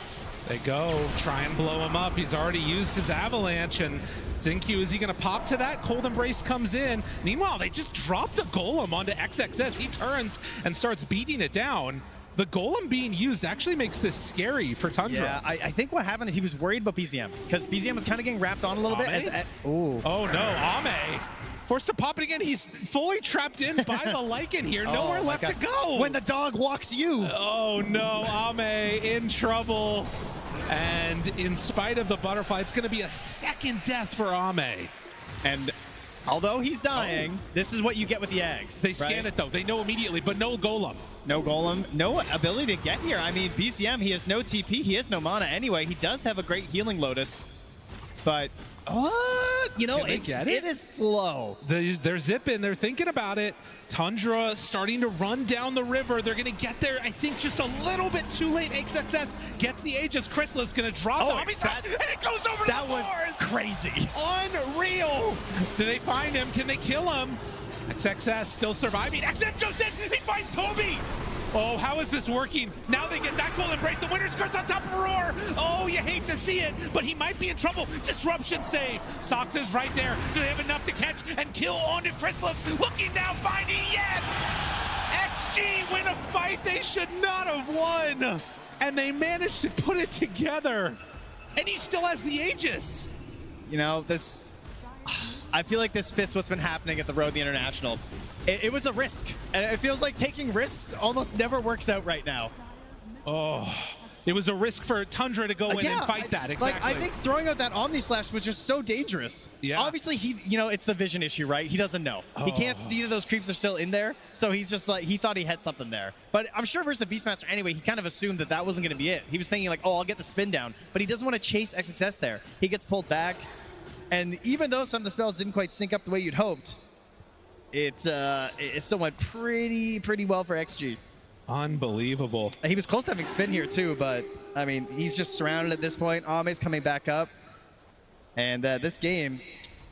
[SPEAKER 8] They go, try and blow him up. He's already used his Avalanche, and Xingqiu, is he going to pop to that? Cold Embrace comes in. Meanwhile, they just dropped a Golem onto XXS. He turns and starts beating it down. The Golem being used actually makes this scary for Tundra.
[SPEAKER 9] Yeah, I think what happened is he was worried about BZM, because BZM was kind of getting wrapped on a little bit.
[SPEAKER 8] Oh no, Ame. Forced to pop it again. He's fully trapped in by the Lycan here. Nowhere left to go.
[SPEAKER 9] When the dog walks you.
[SPEAKER 8] Oh no, Ame in trouble. And in spite of the butterfly, it's going to be a second death for Ame.
[SPEAKER 9] And although he's dying, this is what you get with the Ags.
[SPEAKER 8] They scan it though. They know immediately, but no Golem.
[SPEAKER 9] No Golem. No ability to get here. I mean, BZM, he has no TP. He has no mana anyway. He does have a great healing Lotus. But, you know, it is slow.
[SPEAKER 8] They're zipping. They're thinking about it. Tundra starting to run down the river. They're going to get there, I think, just a little bit too late. XXS gets the Aegis. Chrysali's going to drop the Omni-Side, and it goes over to the
[SPEAKER 9] That was crazy.
[SPEAKER 8] Unreal. Do they find him? Can they kill him? XXS still surviving. XXS jumps in. He finds Toby. Oh, how is this working? Now they get that Cold Embrace. The Winter's Curse on top of Roar. Oh, you hate to see it, but he might be in trouble. Disruption save. Sox is right there. Do they have enough to catch and kill onto Chrysalis? Looking now, finding, yes! XG win a fight they should not have won. And they managed to put it together. And he still has the Aegis.
[SPEAKER 9] You know, I feel like this fits what's been happening at the Road the International. It was a risk, and it feels like taking risks almost never works out right now.
[SPEAKER 8] Oh, it was a risk for Tundra to go in and fight that. Exactly.
[SPEAKER 9] Like, I think throwing out that Omni Slash was just so dangerous.
[SPEAKER 8] Yeah.
[SPEAKER 9] Obviously, you know, it's the vision issue, right? He doesn't know. He can't see that those creeps are still in there, so he's just like, he thought he had something there. But I'm sure versus the Beastmaster anyway, he kind of assumed that wasn't going to be it. He was thinking like, oh, I'll get the spin down, but he doesn't want to chase XXS there. He gets pulled back, and even though some of the spells didn't quite sync up the way you'd hoped, it still went pretty well for XG.
[SPEAKER 8] Unbelievable.
[SPEAKER 9] He was close to having spin here too, but I mean, he's just surrounded at this point. Ame's coming back up, and this game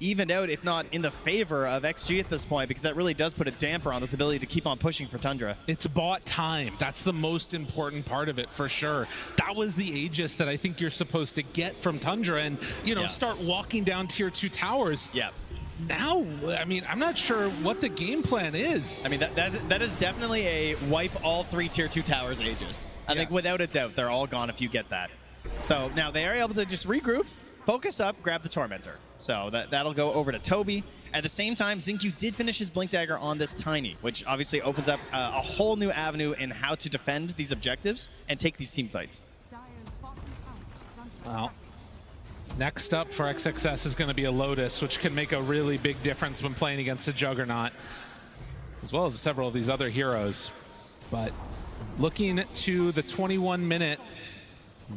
[SPEAKER 9] evened out, if not in the favor of XG at this point, because that really does put a damper on this ability to keep on pushing for Tundra.
[SPEAKER 8] It's bought time. That's the most important part of it, for sure. That was the Aegis that I think you're supposed to get from Tundra, and you know, start walking down tier 2 towers.
[SPEAKER 9] Yeah.
[SPEAKER 8] Now, I mean, I'm not sure what the game plan is.
[SPEAKER 9] I mean, that is definitely a wipe all 3 tier 2 towers Aegis. I think without a doubt, they're all gone if you get that. So now they are able to just regroup, focus up, grab the Tormentor. So that'll go over to Toby. At the same time, Xingqiu did finish his Blink Dagger on this Tiny, which obviously opens up a whole new avenue in how to defend these objectives and take these team fights.
[SPEAKER 8] Well, next up for XXS is going to be a Lotus, which can make a really big difference when playing against a Juggernaut, as well as several of these other heroes. But looking to the 21-minute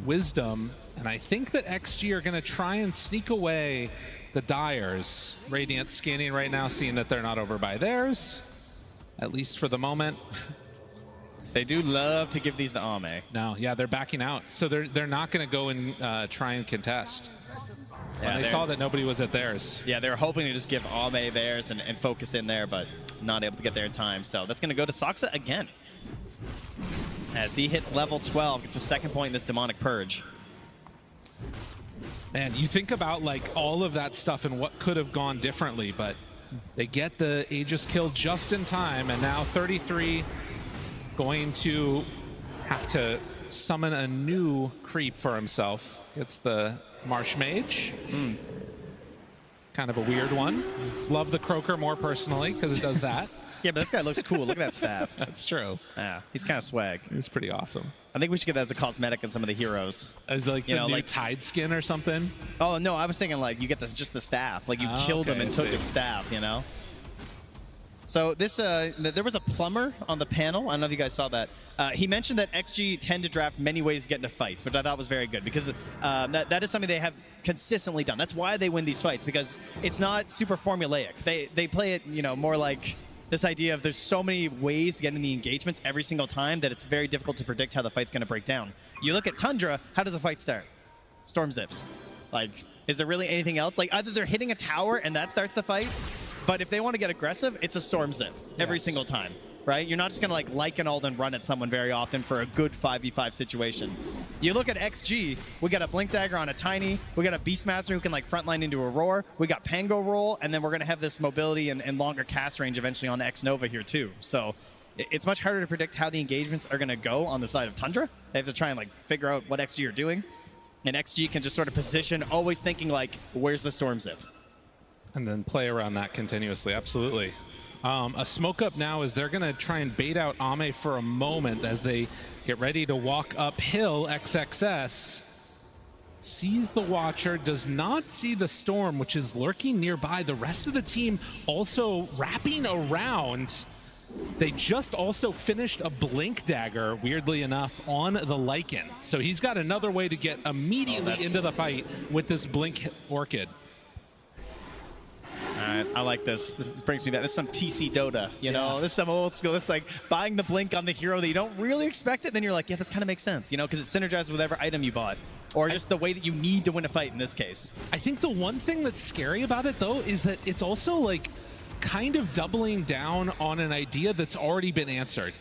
[SPEAKER 8] Wisdom, and I think that XG are going to try and sneak away the Dyers. Radiant scanning right now, seeing that they're not over by theirs, at least for the moment.
[SPEAKER 9] They do love to give these to Ame.
[SPEAKER 8] No, yeah, they're backing out. So they're not going to go and try and contest. Yeah, they saw that nobody was at theirs.
[SPEAKER 9] Yeah, they were hoping to just give Ame theirs and focus in there, but not able to get there in time. So that's going to go to Soxa again. As he hits level 12, gets the second point in this demonic purge.
[SPEAKER 8] Man, you think about like all of that stuff and what could have gone differently, but they get the Aegis kill just in time, and now 33 going to have to summon a new creep for himself. Gets the Marsh Mage. Kind of a weird one. Love the Croaker more personally because it does that.
[SPEAKER 9] Yeah, but this guy looks cool. Look at that staff.
[SPEAKER 8] That's true.
[SPEAKER 9] Yeah, he's kind of swag.
[SPEAKER 8] He's pretty awesome.
[SPEAKER 9] I think we should get that as a cosmetic in some of the heroes.
[SPEAKER 8] As like the new Tide skin or something?
[SPEAKER 9] Oh, no, I was thinking like you get this, just the staff. Like you killed him and took his staff, you know? So this, there was a plumber on the panel. I don't know if you guys saw that. He mentioned that XG tend to draft many ways to get into fights, which I thought was very good because that is something they have consistently done. That's why they win these fights, because it's not super formulaic. They play it, you know, more like this idea of there's so many ways to get in the engagements every single time that it's very difficult to predict how the fight's going to break down. You look at Tundra, how does a fight start? Storm zips. Like, is there really anything else? Like, either they're hitting a tower and that starts the fight, but if they want to get aggressive, it's a storm zip every single time, right? You're not just going to like Lycanald and run at someone very often for a good 5v5 situation. You look at XG, we got a Blink Dagger on a Tiny, we got a Beastmaster who can like frontline into a Roar, we got Pango roll, and then we're going to have this mobility and longer cast range eventually on X Nova here too. So it's much harder to predict how the engagements are going to go on the side of Tundra. They have to try and like figure out what XG are doing. And XG can just sort of position, always thinking like, where's the storm zip?
[SPEAKER 8] And then play around that continuously, absolutely. A smoke up now is they're going to try and bait out Ame for a moment as they get ready to walk uphill. XXS sees the Watcher, does not see the Storm, which is lurking nearby. The rest of the team also wrapping around. They just also finished a Blink Dagger, weirdly enough, on the Lycan. So he's got another way to get immediately into the fight with this Blink Orchid.
[SPEAKER 9] All right, I like this. This brings me back. This is some TC Dota, you know? This is some old school. This is like buying the Blink on the hero that you don't really expect it, then you're like, yeah, this kind of makes sense, you know, because it synergizes with whatever item you bought. Or just the way that you need to win a fight in this case.
[SPEAKER 8] I think the one thing that's scary about it, though, is that it's also like kind of doubling down on an idea that's already been answered.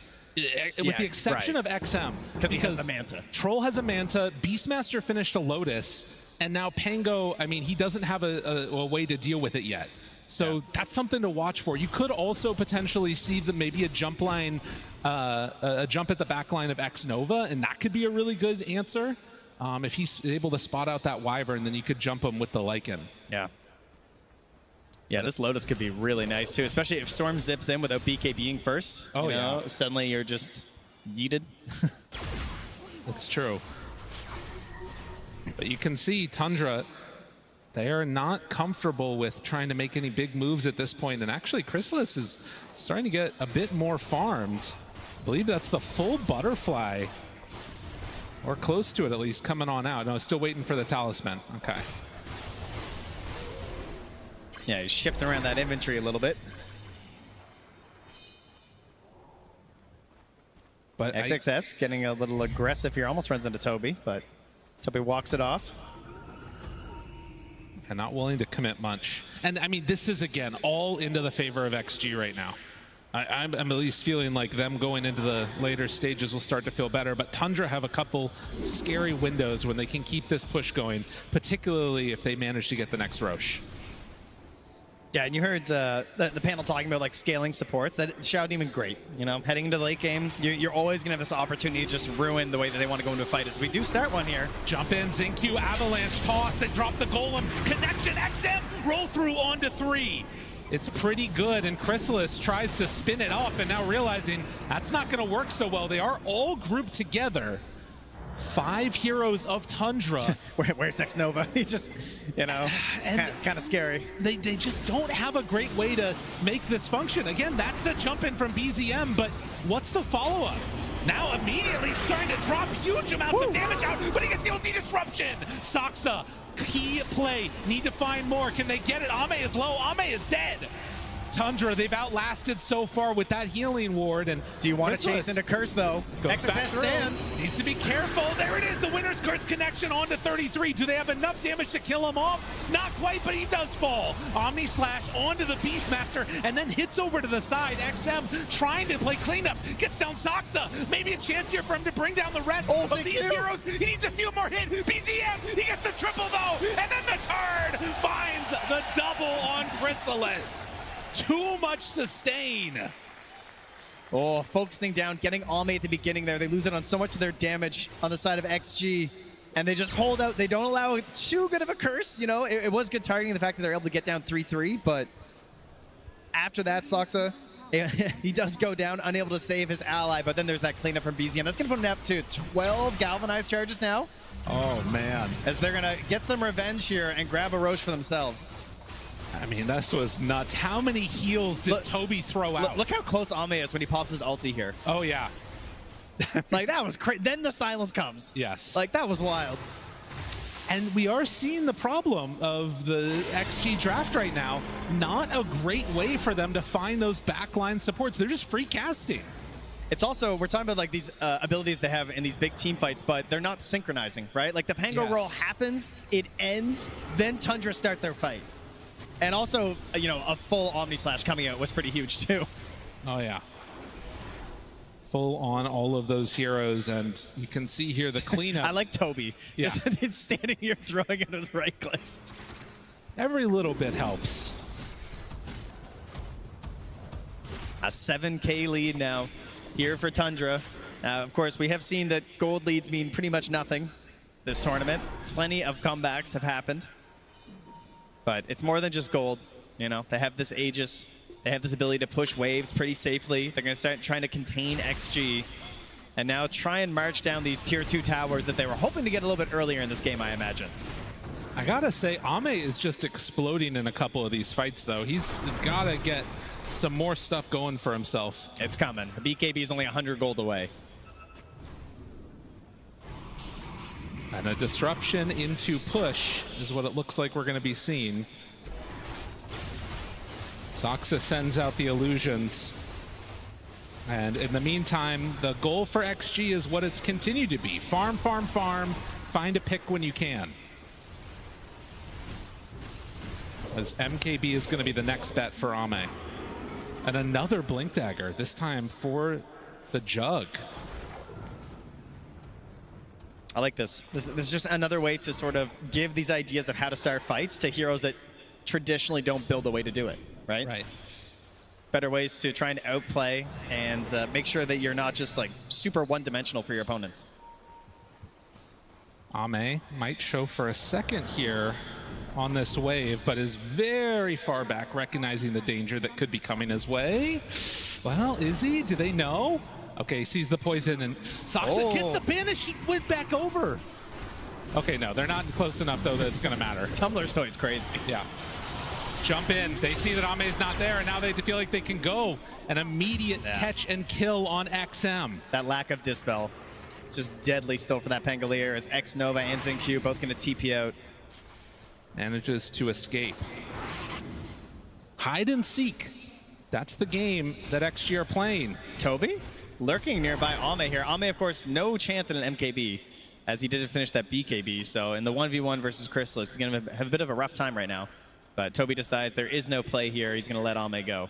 [SPEAKER 8] With the exception of XM.
[SPEAKER 9] Because he has a Manta.
[SPEAKER 8] Troll has a Manta, Beastmaster finished a Lotus, and now Pango, I mean, he doesn't have a way to deal with it yet. So that's something to watch for. You could also potentially see maybe a jump line, a jump at the back line of X Nova, and that could be a really good answer. If he's able to spot out that Wyvern, then you could jump him with the Lycan.
[SPEAKER 9] Yeah. Yeah, this Lotus could be really nice, too, especially if Storm zips in without BK being first.
[SPEAKER 8] Oh,
[SPEAKER 9] you know, suddenly you're just yeeted.
[SPEAKER 8] That's true. But you can see Tundra, they are not comfortable with trying to make any big moves at this point. And actually, Chrysalis is starting to get a bit more farmed. I believe that's the full Butterfly, or close to it at least, coming on out. No, still waiting for the Talisman. Okay.
[SPEAKER 9] Yeah, he's shifting around that inventory a little bit. But XXS getting a little aggressive here, almost runs into Toby, but Toby walks it off.
[SPEAKER 8] And not willing to commit much. And I mean, this is again all into the favor of XG right now. I'm at least feeling like them going into the later stages will start to feel better, but Tundra have a couple scary windows when they can keep this push going, particularly if they manage to get the next Roche.
[SPEAKER 9] Yeah, and you heard the panel talking about like scaling supports. That Shadow Demon, great. You know, heading into the late game, you're always gonna have this opportunity to just ruin the way that they want to go into a fight. As we do start one here.
[SPEAKER 8] Jump in, Xingqiu, Avalanche toss. They drop the Golem. Connection, XM, roll through onto 3. It's pretty good, and Chrysalis tries to spin it up, and now realizing that's not gonna work so well. They are all grouped together. 5 heroes of Tundra.
[SPEAKER 9] Where's X Nova? He just, you know, kind of scary.
[SPEAKER 8] They just don't have a great way to make this function. Again, that's the jump in from BZM, but what's the follow-up? Now immediately starting to drop huge amounts of damage out, but he gets the ulti disruption. Saksa, key play, need to find more. Can they get it? Ame is low, Ame is dead. Tundra. They've outlasted so far with that healing ward. And
[SPEAKER 9] do you want to
[SPEAKER 8] Chrysalis
[SPEAKER 9] chase into Curse, though?
[SPEAKER 8] goes back
[SPEAKER 9] XSS
[SPEAKER 8] through.
[SPEAKER 9] stands.
[SPEAKER 8] Needs to be careful. There it is, the Winner's Curse connection onto 33. Do they have enough damage to kill him off? Not quite, but he does fall. Omni Slash onto the Beastmaster and then hits over to the side. XM trying to play cleanup. Gets down Soxa. Maybe a chance here for him to bring down the rest of these heroes. He needs a few more hits. BZM, he gets the triple though. And then the turd finds the double on Chrysalis. Too much sustain.
[SPEAKER 9] Oh, focusing down, getting Ame at the beginning there. They lose it on so much of their damage on the side of XG. And they just hold out. They don't allow too good of a curse. You know, it was good targeting the fact that they're able to get down 3-3. But after that, Soxa, he does go down, unable to save his ally. But then there's that cleanup from BZM. That's going to put him up to 12 galvanized charges now.
[SPEAKER 8] Oh, man.
[SPEAKER 9] As they're going to get some revenge here and grab a Roche for themselves.
[SPEAKER 8] I mean, this was nuts. How many heals did Toby throw out?
[SPEAKER 9] Look how close Ame is when he pops his ulti here.
[SPEAKER 8] Oh, yeah.
[SPEAKER 9] Like, that was crazy. Then the silence comes.
[SPEAKER 8] Yes.
[SPEAKER 9] Like, that was wild.
[SPEAKER 8] And we are seeing the problem of the XG draft right now. Not a great way for them to find those backline supports. They're just free casting.
[SPEAKER 9] It's also, we're talking about like these abilities they have in these big team fights, but they're not synchronizing, right? Like the Pango roll happens, it ends, then Tundra start their fight. And also, you know, a full Omni Slash coming out was pretty huge too.
[SPEAKER 8] Oh yeah. Full on all of those heroes, and you can see here the cleanup.
[SPEAKER 9] I like Toby.
[SPEAKER 8] Yeah.
[SPEAKER 9] Just standing here throwing at his right clicks.
[SPEAKER 8] Every little bit helps.
[SPEAKER 9] A 7K lead now here for Tundra. Of course, we have seen that gold leads mean pretty much nothing this tournament. Plenty of comebacks have happened. But it's more than just gold. You know, they have this Aegis. They have this ability to push waves pretty safely. They're going to start trying to contain XG. And now try and march down these tier 2 towers that they were hoping to get a little bit earlier in this game, I imagine.
[SPEAKER 8] I gotta say, Ame is just exploding in a couple of these fights, though. He's gotta get some more stuff going for himself.
[SPEAKER 9] It's coming. The BKB is only 100 gold away.
[SPEAKER 8] And a disruption into push is what it looks like we're going to be seeing. Soxa sends out the illusions. And in the meantime, the goal for XG is what it's continued to be. Farm, farm, farm. Find a pick when you can. As MKB is going to be the next bet for Ame. And another Blink Dagger, this time for the Jug.
[SPEAKER 9] I like this. This is just another way to sort of give these ideas of how to start fights to heroes that traditionally don't build a way to do it, right?
[SPEAKER 8] Right.
[SPEAKER 9] Better ways to try and outplay and make sure that you're not just like super one-dimensional for your opponents.
[SPEAKER 8] Ame might show for a second here on this wave, but is very far back, recognizing the danger that could be coming his way. Well, is he? Do they know? Okay, sees the poison, and Soxa gets the banish. He went back over. Okay, no, they're not close enough, though, that it's going to matter.
[SPEAKER 9] Tumblr's toy is crazy.
[SPEAKER 8] Yeah. Jump in. They see that Ame's not there, and now they feel like they can go. An immediate catch and kill on XM.
[SPEAKER 9] That lack of Dispel. Just deadly still for that Pangolier as X-Nova and ZinQ both going to TP out.
[SPEAKER 8] Manages to escape. Hide and seek. That's the game that XG are playing.
[SPEAKER 9] Toby lurking nearby Ame here. Ame, of course, no chance at an MKB as he didn't finish that BKB. So in the 1v1 versus Chrysalis, he's going to have a bit of a rough time right now. But Toby decides there is no play here. He's going to let Ame go.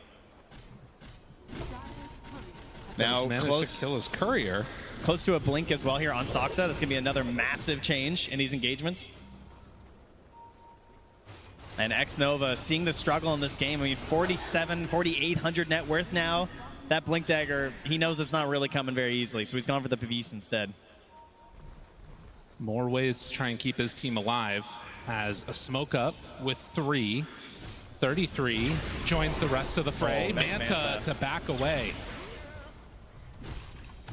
[SPEAKER 9] Now
[SPEAKER 8] managed to kill his courier.
[SPEAKER 9] Close to a blink as well here on Soxa. That's going to be another massive change in these engagements. And X-Nova seeing the struggle in this game. I mean, 4,800 net worth now. That Blink Dagger, he knows it's not really coming very easily, so he's gone for the Pavis instead.
[SPEAKER 8] More ways to try and keep his team alive as a smoke up with 3. 33 joins the rest of the fray. Manta to back away.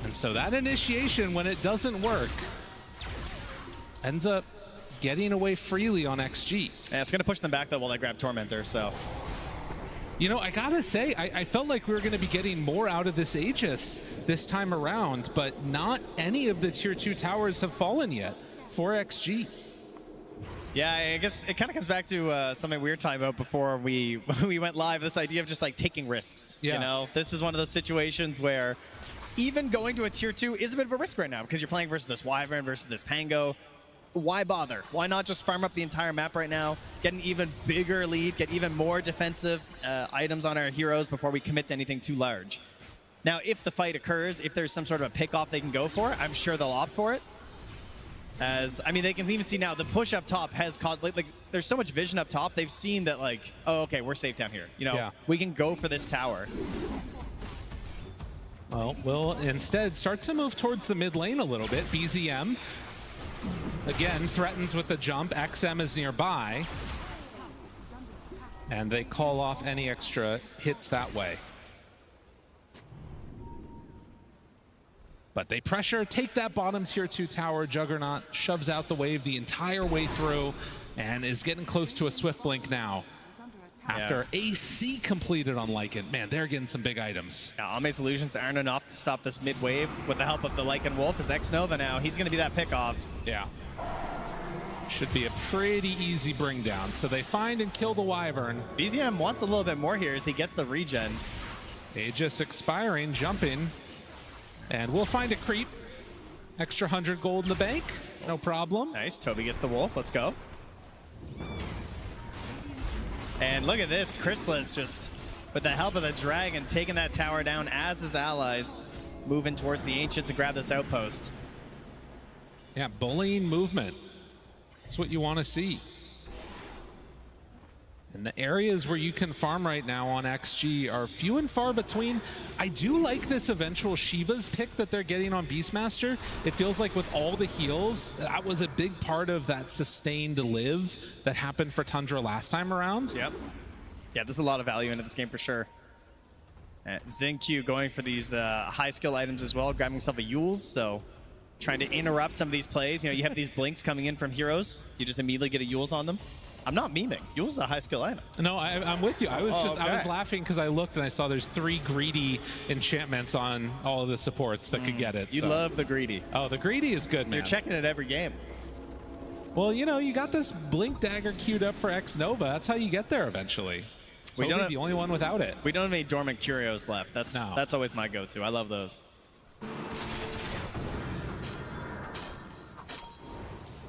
[SPEAKER 8] And so that initiation, when it doesn't work, ends up getting away freely on XG.
[SPEAKER 9] Yeah, it's going to push them back, though, while they grab Tormentor, so.
[SPEAKER 8] You know, I gotta say, I felt like we were going to be getting more out of this Aegis this time around, but not any of the tier 2 towers have fallen yet for XG.
[SPEAKER 9] Yeah, I guess it kind of comes back to something we were talking about before we went live, this idea of just like taking risks.
[SPEAKER 8] Yeah.
[SPEAKER 9] You know, this is one of those situations where even going to a tier 2 is a bit of a risk right now because you're playing versus this Wyvern versus this Pango. Why bother? Why not just farm up the entire map right now, get an even bigger lead, get even more defensive items on our heroes before we commit to anything too large? Now, if the fight occurs, if there's some sort of a pick-off they can go for, I'm sure they'll opt for it. As, I mean, they can even see now the push up top has caused, like there's so much vision up top, they've seen that, like, oh, okay, we're safe down here. You know, we can go for this tower.
[SPEAKER 8] Well, we'll instead start to move towards the mid lane a little bit. BZM, again, threatens with the jump. XM is nearby. And they call off any extra hits that way. But they pressure, take that bottom tier 2 tower. Juggernaut shoves out the wave the entire way through and is getting close to a swift blink now. After AC completed on Lycan. Man, they're getting some big items.
[SPEAKER 9] Now, Ame's illusions aren't enough to stop this mid wave with the help of the Lycan Wolf. As Xnova now, he's going to be that pick-off.
[SPEAKER 8] Yeah. Should be a pretty easy bring down. So they find and kill the Wyvern.
[SPEAKER 9] BZM wants a little bit more here as he gets the regen.
[SPEAKER 8] Aegis expiring, jumping. And we'll find a creep. Extra 100 gold in the bank. No problem.
[SPEAKER 9] Nice. Toby gets the wolf. Let's go. And look at this. Chrysalis just, with the help of the dragon, taking that tower down as his allies moving towards the Ancients to grab this outpost.
[SPEAKER 8] Yeah, bullying movement. That's what you want to see. And the areas where you can farm right now on XG are few and far between. I do like this eventual Shiva's pick that they're getting on Beastmaster. It feels like with all the heals, that was a big part of that sustained live that happened for Tundra last time around.
[SPEAKER 9] Yep. Yeah, there's a lot of value into this game for sure. XinQ going for these high skill items as well, grabbing himself a Yules, so trying to interrupt some of these plays. You know, you have these blinks coming in from heroes. You just immediately get a Yules on them. I'm not memeing. Yules is a high skill item.
[SPEAKER 8] No, I'm with you. I was I was laughing because I looked and I saw there's 3 greedy enchantments on all of the supports that could get it.
[SPEAKER 9] You love the greedy.
[SPEAKER 8] Oh, the greedy is good, man.
[SPEAKER 9] You're checking it every game.
[SPEAKER 8] Well, you know, you got this blink dagger queued up for Xnova. That's how you get there eventually. We don't have the only one without it.
[SPEAKER 9] We don't have any dormant curios left. That's always my go-to. I love those.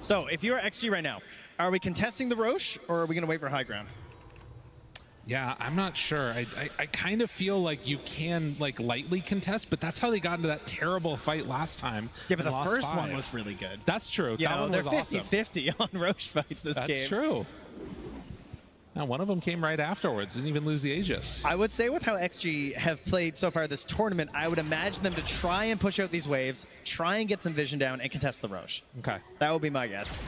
[SPEAKER 9] So, if you're XG right now, are we contesting the Roche, or are we going to wait for high ground?
[SPEAKER 8] Yeah, I'm not sure. I kind of feel like you can like lightly contest, but that's how they got into that terrible fight last time.
[SPEAKER 9] Yeah, but the first one was really good.
[SPEAKER 8] That's true.
[SPEAKER 9] You know, they're 50-50 on Roche fights this game.
[SPEAKER 8] That's true. Now, one of them came right afterwards, didn't even lose the Aegis.
[SPEAKER 9] I would say with how XG have played so far this tournament, I would imagine them to try and push out these waves, try and get some vision down, and contest the Roche.
[SPEAKER 8] Okay.
[SPEAKER 9] That would be my guess.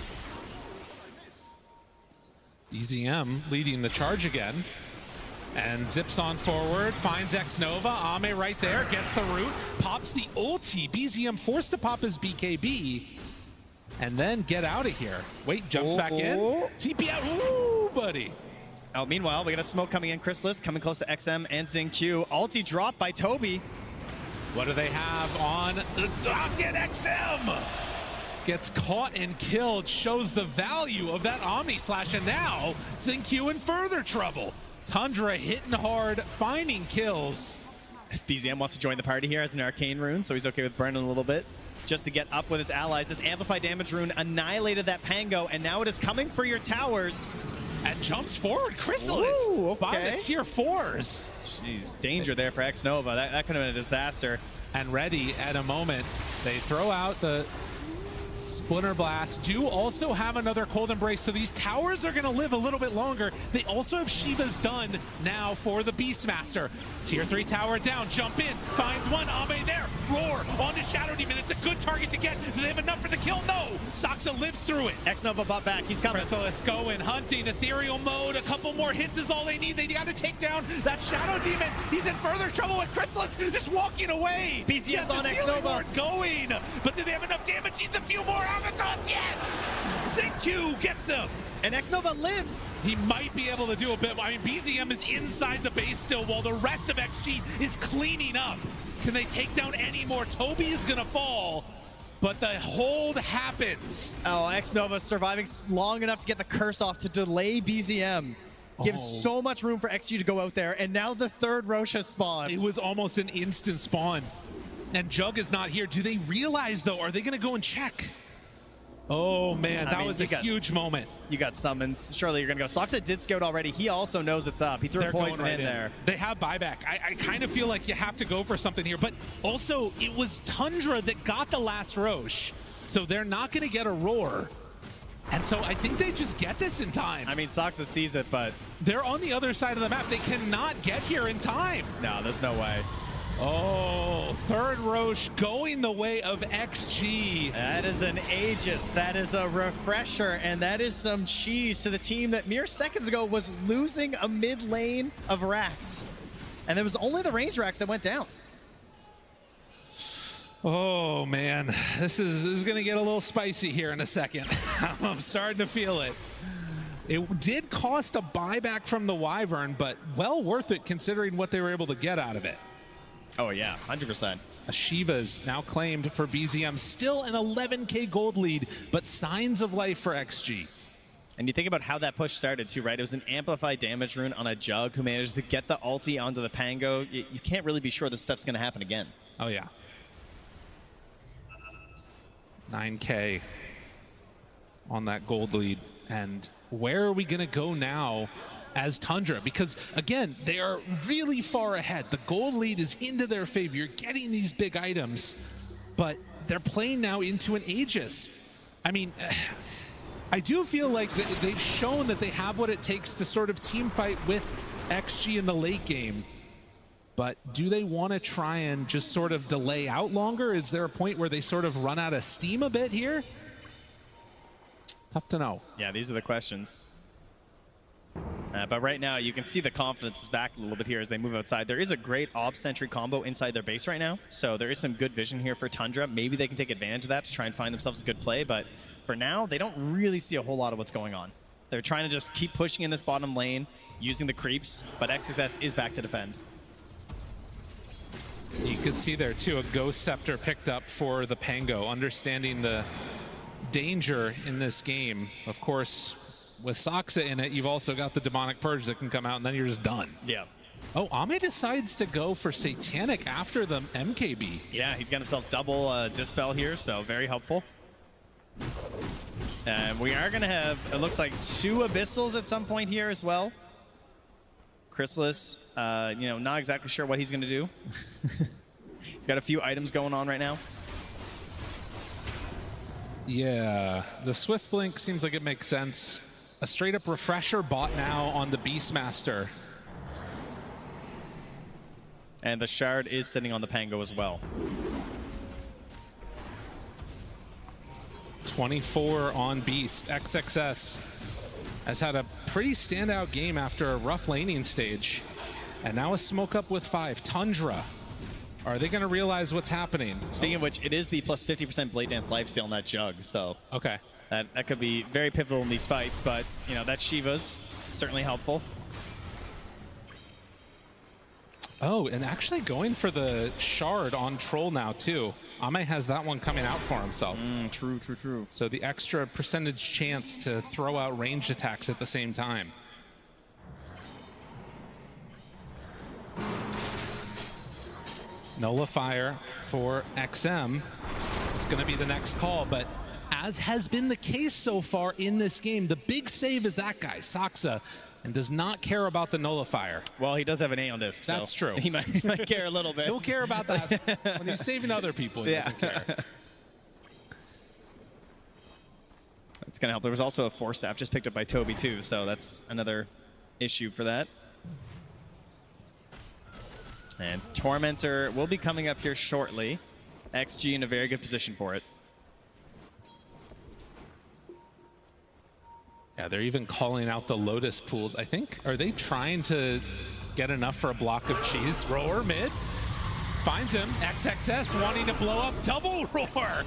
[SPEAKER 8] BZM leading the charge again. And zips on forward, finds Xnova. Ame right there, gets the root, pops the ulti. BZM forced to pop his BKB. And then get out of here. Wait, jumps back in. TP out. Ooh, buddy.
[SPEAKER 9] Oh, meanwhile, we got a smoke coming in. Chrysalis coming close to XM and XinQ. Ulti drop by Toby.
[SPEAKER 8] What do they have on the docket? XM gets caught and killed, shows the value of that Omni Slash, and now XinQ in further trouble. Tundra hitting hard, finding kills.
[SPEAKER 9] BZM wants to join the party here as an arcane rune, so he's okay with burning a little bit just to get up with his allies. This amplified damage rune annihilated that Pango, and now it is coming for your towers.
[SPEAKER 8] And jumps forward, Chrysalis by the tier 4s.
[SPEAKER 9] Jeez, danger there for Xnova. That could have been a disaster.
[SPEAKER 8] And ready at a moment. They throw out the Splinter Blast. Do also have another Cold Embrace, so these towers are going to live a little bit longer. They also have Shiva's done now for the Beastmaster. Tier 3 tower down, jump in, finds one, Ame there, roar onto Shadow Demon. It's a good target to get. Do they have enough for the kill? No! Saksa lives through it.
[SPEAKER 9] Xnova bought back, he's coming.
[SPEAKER 8] Chrysalis going, hunting, ethereal mode. A couple more hits is all they need. They got to take down that Shadow Demon. He's in further trouble with Chrysalis just walking away.
[SPEAKER 9] BCS on Xnova.
[SPEAKER 8] Going, but do they have enough damage? Needs a few more avatars, yes! XinQ gets him!
[SPEAKER 9] And Xnova lives!
[SPEAKER 8] He might be able to do a bit. I mean, BZM is inside the base still while the rest of XG is cleaning up. Can they take down any more? Toby is gonna fall. but the hold happens.
[SPEAKER 9] Oh, X-Nova surviving long enough to get the curse off to delay BZM. Gives so much room for XG to go out there, and now the third Roche has spawned.
[SPEAKER 8] It was almost an instant spawn. And Jug is not here. Do they realize, though? Are they going to go and check? Oh, man, that was a huge moment.
[SPEAKER 9] You got summons. Surely you're going to go. Soxa did scout already. He also knows it's up. He threw a poison in there.
[SPEAKER 8] They have buyback. I kind of feel like you have to go for something here. But also, it was Tundra that got the last Roche. So they're not going to get a roar. And so I think they just get this in time.
[SPEAKER 9] I mean, Soxa sees it, but
[SPEAKER 8] they're on the other side of the map. They cannot get here in time.
[SPEAKER 9] No, there's no way.
[SPEAKER 8] Oh, third Roche going the way of XG.
[SPEAKER 9] That is an Aegis. That is a refresher, and that is some cheese to the team that mere seconds ago was losing a mid lane of racks. And it was only the range racks that went down.
[SPEAKER 8] Oh, man. This is going to get a little spicy here in a second. I'm starting to feel it. It did cost a buyback from the Wyvern, but well worth it considering what they were able to get out of it.
[SPEAKER 9] Oh, yeah, 100%.
[SPEAKER 8] Ashiva's now claimed for BZM. Still an 11K gold lead, but signs of life for XG.
[SPEAKER 9] And you think about how that push started, too, right? It was an amplified damage rune on a Jug who managed to get the ulti onto the Pango. You can't really be sure this stuff's going to happen again.
[SPEAKER 8] Oh, yeah. 9K on that gold lead. And where are we going to go now as Tundra? Because, again, they are really far ahead. The gold lead is into their favor. You're getting these big items, but they're playing now into an Aegis. I mean, I do feel like they've shown that they have what it takes to sort of team fight with XG in the late game. But do they want to try and just sort of delay out longer? Is there a point where they sort of run out of steam a bit here? Tough to know.
[SPEAKER 9] Yeah, these are the questions. But right now, you can see the confidence is back a little bit here as they move outside. There is a great Ob Sentry combo inside their base right now, so there is some good vision here for Tundra. Maybe they can take advantage of that to try and find themselves a good play, but for now, they don't really see a whole lot of what's going on. They're trying to just keep pushing in this bottom lane, using the creeps, but XXS is back to defend.
[SPEAKER 8] You could see there, too, a Ghost Scepter picked up for the Pango, understanding the danger in this game. Of course, with Soxa in it, you've also got the Demonic Purge that can come out, and then you're just done.
[SPEAKER 9] Yeah.
[SPEAKER 8] Oh, Ame decides to go for Satanic after the MKB.
[SPEAKER 9] Yeah, he's got himself double Dispel here, so very helpful. And we are going to have, it looks like, 2 Abyssals at some point here as well. Chrysalis, you know, not exactly sure what he's going to do. He's got a few items going on right now.
[SPEAKER 8] Yeah, the Swift Blink seems like it makes sense. A straight-up refresher bot now on the Beastmaster.
[SPEAKER 9] And the Shard is sitting on the Pango as well.
[SPEAKER 8] 24 on Beast. XXS has had a pretty standout game after a rough laning stage. And now a smoke up with 5. Tundra. Are they going to realize what's happening?
[SPEAKER 9] Speaking of which, it is the plus 50% Blade Dance lifesteal on that Jug, so...
[SPEAKER 8] Okay.
[SPEAKER 9] That could be very pivotal in these fights, but, you know, that Shiva's certainly helpful.
[SPEAKER 8] Oh, and actually going for the Shard on Troll now, too. Ame has that one coming out for himself.
[SPEAKER 9] True.
[SPEAKER 8] So the extra percentage chance to throw out ranged attacks at the same time. Nullifier for XM. It's going to be the next call, but as has been the case so far in this game, the big save is that guy, Soxa, and does not care about the Nullifier.
[SPEAKER 9] Well, he does have an A on disc, so
[SPEAKER 8] that's true.
[SPEAKER 9] He might care a little bit.
[SPEAKER 8] He'll care about that. When he's saving other people, he doesn't care.
[SPEAKER 9] That's going to help. There was also a Force Staff just picked up by Toby, too, so that's another issue for that. And Tormentor will be coming up here shortly. XG in a very good position for it.
[SPEAKER 8] Yeah, they're even calling out the Lotus pools. I think, are they trying to get enough for a block of cheese? Roar mid. Finds him. XXS wanting to blow up. Double roar.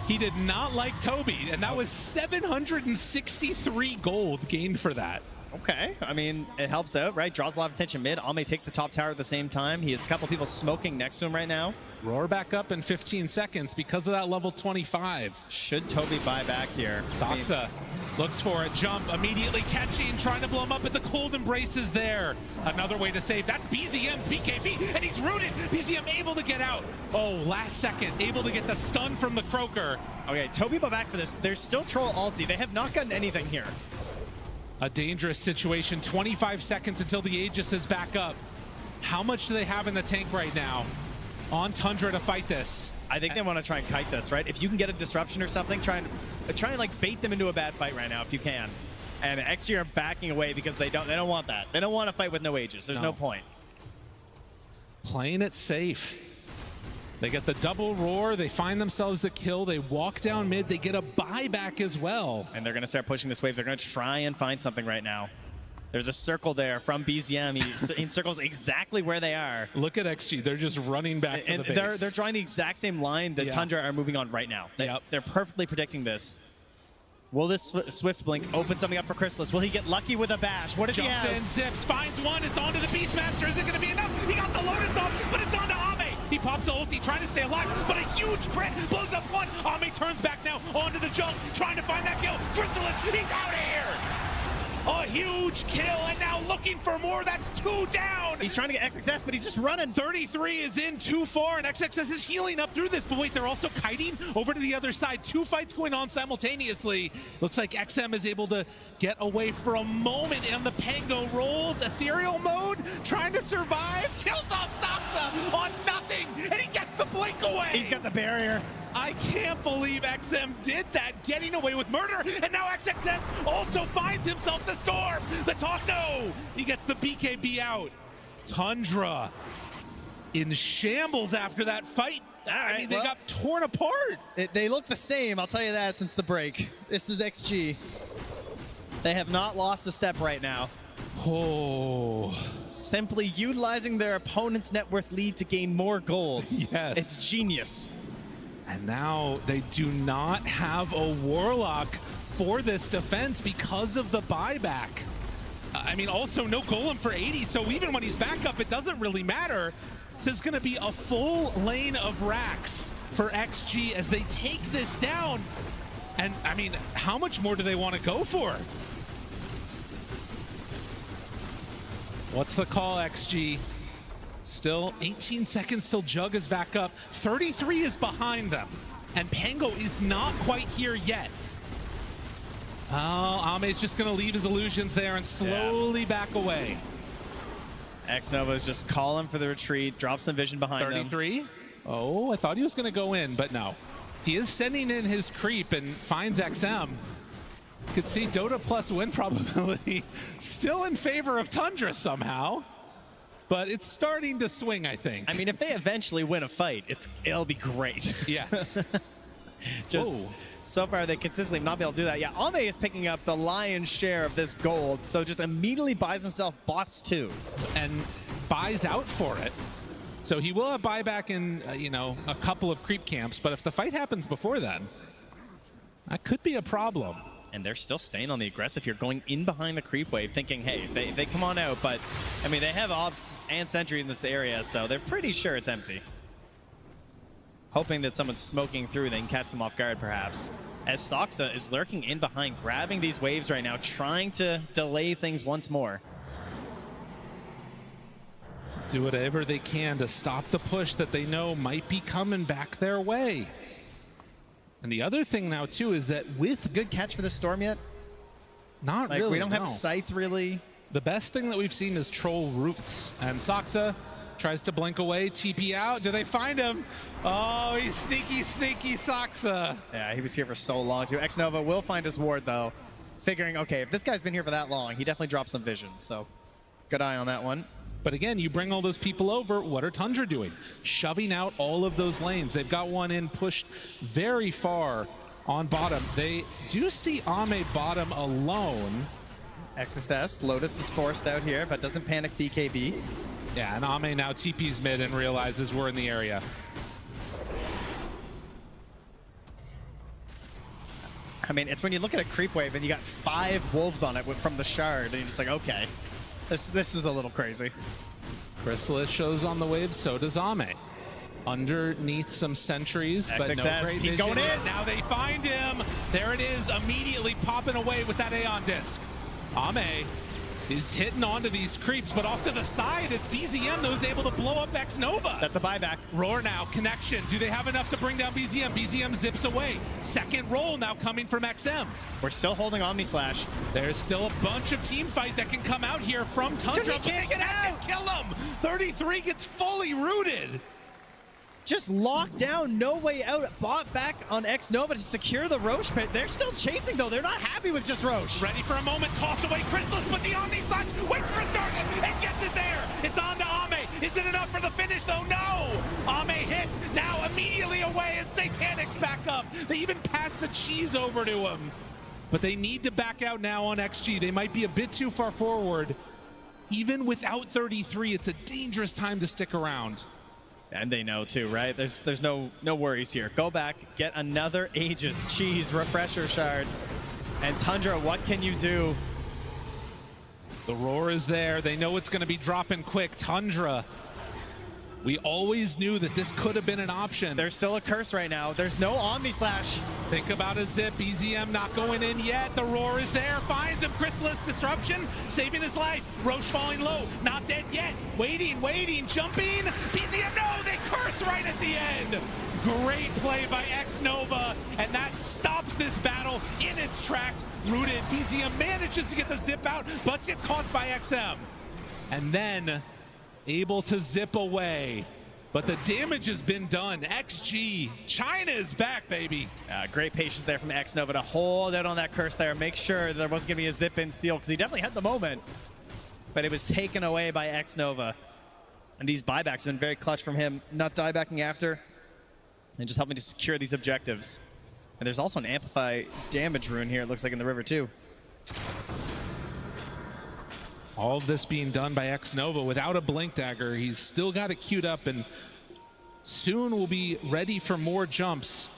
[SPEAKER 8] He did not like Toby, and that was 763 gold gained for that.
[SPEAKER 9] Okay, I mean, it helps out, right? Draws a lot of attention mid. Ame takes the top tower at the same time. He has a couple people smoking next to him right now.
[SPEAKER 8] Roar back up in 15 seconds because of that level 25.
[SPEAKER 9] Should Toby buy back here?
[SPEAKER 8] Subscibe looks for it, jump, immediately catching, trying to blow him up, but the cold embrace is there. Another way to save. That's BZM's BKB, and he's rooted. BZM able to get out. Oh, last second, able to get the stun from the Croaker.
[SPEAKER 9] Okay, Toby back for this. There's still Troll ulti. They have not gotten anything here.
[SPEAKER 8] A dangerous situation. 25 seconds until the Aegis is back up. How much do they have in the tank right now on Tundra to fight this?
[SPEAKER 9] I think they want to try and kite this, right? If you can get a disruption or something, try and like bait them into a bad fight right now if you can. And XG are backing away because they don't want that. They don't want to fight with no Aegis. There's no point.
[SPEAKER 8] Playing it safe. They get the double roar, they find themselves the kill, they walk down mid, they get a buyback as well.
[SPEAKER 9] And they're going to start pushing this wave. They're going to try and find something right now. There's a circle there from BZM. He encircles exactly where they are.
[SPEAKER 8] Look at XG, they're just running back to the base.
[SPEAKER 9] They're drawing the exact same line that Tundra are moving on right now. They're perfectly predicting this. Will this Swift Blink open something up for Chrysalis? Will he get lucky with a bash? What does he have?
[SPEAKER 8] Jumps in, zips, finds one, it's onto the Beastmaster. Is it going to be enough? He got the Lotus off, but it's onto Ame. He pops the ulti, trying to stay alive, but a huge crit blows up one. Ame turns back now onto the jump, trying to find that kill. Chrysalis, he's out of here. A huge kill, and now looking for more. That's 2 down.
[SPEAKER 9] He's trying to get XXS, but he's just running.
[SPEAKER 8] 33 is in too far, and XXS is healing up through this. But wait, they're also kiting over to the other side. 2 fights going on simultaneously. Looks like XM is able to get away for a moment, and the Pango rolls. Ethereal mode, trying to survive. Kills off Saksa on nothing, and he gets the blink away.
[SPEAKER 9] He's got the barrier.
[SPEAKER 8] I can't believe XM did that, getting away with murder, and now XXS also finds himself the storm. The toss, no! He gets the BKB out. Tundra in shambles after that fight. I mean, they got torn apart.
[SPEAKER 9] They look the same, I'll tell you that, since the break. This is XG. They have not lost a step right now.
[SPEAKER 8] Oh.
[SPEAKER 9] Simply utilizing their opponent's net worth lead to gain more gold.
[SPEAKER 8] Yes.
[SPEAKER 9] It's genius.
[SPEAKER 8] And now they do not have a Warlock for this defense because of the buyback. I mean, also no Golem for 80, so even when he's back up, it doesn't really matter. This is going to be a full lane of racks for XG as they take this down. And, I mean, how much more do they want to go for? What's the call, XG? Still 18 seconds till Jug is back up. 33 is behind them. And Pango is not quite here yet. Oh, Ame's just going to leave his illusions there and slowly back away.
[SPEAKER 9] X-Nova is just calling for the retreat, drops some vision behind
[SPEAKER 8] 33.
[SPEAKER 9] him.
[SPEAKER 8] Oh, I thought he was going to go in, but no. He is sending in his creep and finds XM. Could see Dota plus win probability still in favor of Tundra somehow. But it's starting to swing, I think.
[SPEAKER 9] I mean, if they eventually win a fight, it'll be great.
[SPEAKER 8] Yes.
[SPEAKER 9] Just so far, they consistently have not been able to do that. Yeah, Ame is picking up the lion's share of this gold, so just immediately buys himself bots too.
[SPEAKER 8] And buys out for it. So he will have buyback in, you know, a couple of creep camps, but if the fight happens before then, that could be a problem.
[SPEAKER 9] And they're still staying on the aggressive here, going in behind the creep wave, thinking, hey, they come on out. But, I mean, they have Ops and Sentry in this area, so they're pretty sure it's empty. Hoping that someone's smoking through, they can catch them off guard, perhaps. As Saksa is lurking in behind, grabbing these waves right now, trying to delay things once more.
[SPEAKER 8] Do whatever they can to stop the push that they know might be coming back their way. And the other thing now, too, is that with...
[SPEAKER 9] Good catch for the Storm yet?
[SPEAKER 8] Not
[SPEAKER 9] like,
[SPEAKER 8] really,
[SPEAKER 9] we don't have Scythe, really.
[SPEAKER 8] The best thing that we've seen is Troll Roots. And Saksa tries to blink away, TP out. Do they find him? Oh, he's sneaky, sneaky Saksa.
[SPEAKER 9] Yeah, he was here for so long, too. X-Nova will find his ward, though. Figuring, okay, if this guy's been here for that long, he definitely dropped some vision. So, good eye on that one.
[SPEAKER 8] But again, you bring all those people over, what are Tundra doing? Shoving out all of those lanes. They've got one in, pushed very far on bottom. They do see Ame bottom alone.
[SPEAKER 9] XSS, Lotus is forced out here, but doesn't panic BKB.
[SPEAKER 8] Yeah, and Ame now TP's mid and realizes we're in the area.
[SPEAKER 9] I mean, it's when you look at a creep wave and you got 5 wolves on it from the shard, and you're just like, okay, this is a little crazy.
[SPEAKER 8] Chrysalis shows on the wave, so does Ame. Underneath some sentries, but no great
[SPEAKER 9] He's
[SPEAKER 8] vision.
[SPEAKER 9] going in.
[SPEAKER 8] Now they find him. There it is, immediately popping away with that Aeon disc. Ame is hitting onto these creeps, but off to the side, it's BZM that was able to blow up Xnova.
[SPEAKER 9] That's a buyback.
[SPEAKER 8] Roar now, connection. Do they have enough to bring down BZM? BZM zips away. Second roll now coming from XM.
[SPEAKER 9] We're still holding Omni Slash.
[SPEAKER 8] There's still a bunch of team fight that can come out here from Tundra.
[SPEAKER 9] He can't get out.
[SPEAKER 8] Kill him. 33 gets fully rooted.
[SPEAKER 9] Just locked down, no way out. Bought back on Xnova to secure the Roche pit. They're still chasing, though. They're not happy with just Roche.
[SPEAKER 8] Ready for a moment, toss away Chrysalis, but the Omni Slash waits for a target and gets it there. It's on to Ame. Is it enough for the finish, though? No! Ame hits, now immediately away, and Satanic's back up. They even passed the cheese over to him. But they need to back out now on XG. They might be a bit too far forward. Even without 33, it's a dangerous time to stick around.
[SPEAKER 9] And they know too, right? There's no worries here. Go back, get another Aegis, Cheese, Refresher Shard. And Tundra, what can you do?
[SPEAKER 8] The roar is there. They know it's going to be dropping quick. Tundra, we always knew that this could have been an option.
[SPEAKER 9] There's still a curse right now. There's no Omni Slash.
[SPEAKER 8] Think about a zip. BZM not going in yet. The roar is there. Finds him. Chrysalis disruption, saving his life. Roche falling low. Not dead yet. Waiting, jumping. BZM, no, they curse right at the end. Great play by Xnova, and that stops this battle in its tracks. Rooted. BZM manages to get the zip out, but gets caught by XM. And then able to zip away. But the damage has been done. XG, China is back, baby.
[SPEAKER 9] Great patience there from Xnova to hold out on that curse there. Make sure there wasn't going to be a zip in steal, because he definitely had the moment. But it was taken away by Xnova. And these buybacks have been very clutch from him. Not diebacking after, and just helping to secure these objectives. And there's also an amplify damage rune here, it looks like, in the river too.
[SPEAKER 8] All of this being done by Xnova without a blink dagger. He's still got it queued up, and soon will be ready for more jumps.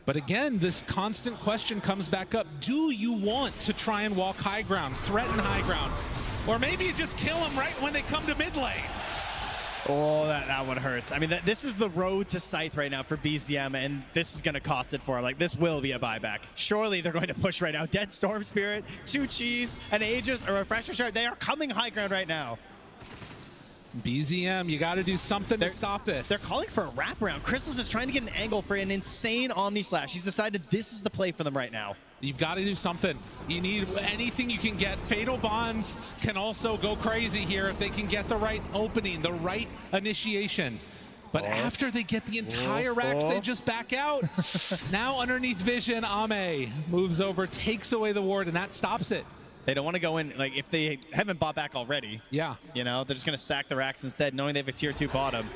[SPEAKER 8] But again, this constant question comes back up. Do you want to try and walk high ground, threaten high ground? Or maybe just kill them right when they come to mid lane?
[SPEAKER 9] Oh, that one hurts. I mean, this is the road to Scythe right now for BZM, and this is going to cost it for him. Like, this will be a buyback. Surely they're going to push right now. Dead Storm Spirit, 2 Cheese, an Aegis, a Refresher Shard. They are coming high ground right now.
[SPEAKER 8] BZM, you got to do something to stop this.
[SPEAKER 9] They're calling for a wraparound. Chrysalis is trying to get an angle for an insane Omni Slash. He's decided this is the play for them right now.
[SPEAKER 8] You've got to do something. You need anything you can get. Fatal Bonds can also go crazy here if they can get the right opening, the right initiation. But after they get the entire racks, they just back out. Now underneath vision, Ame moves over, takes away the ward, and that stops it.
[SPEAKER 9] They don't want to go in, like, if they haven't bought back already.
[SPEAKER 8] Yeah.
[SPEAKER 9] You know, they're just going to sack the racks instead, knowing they have a tier 2 bottom.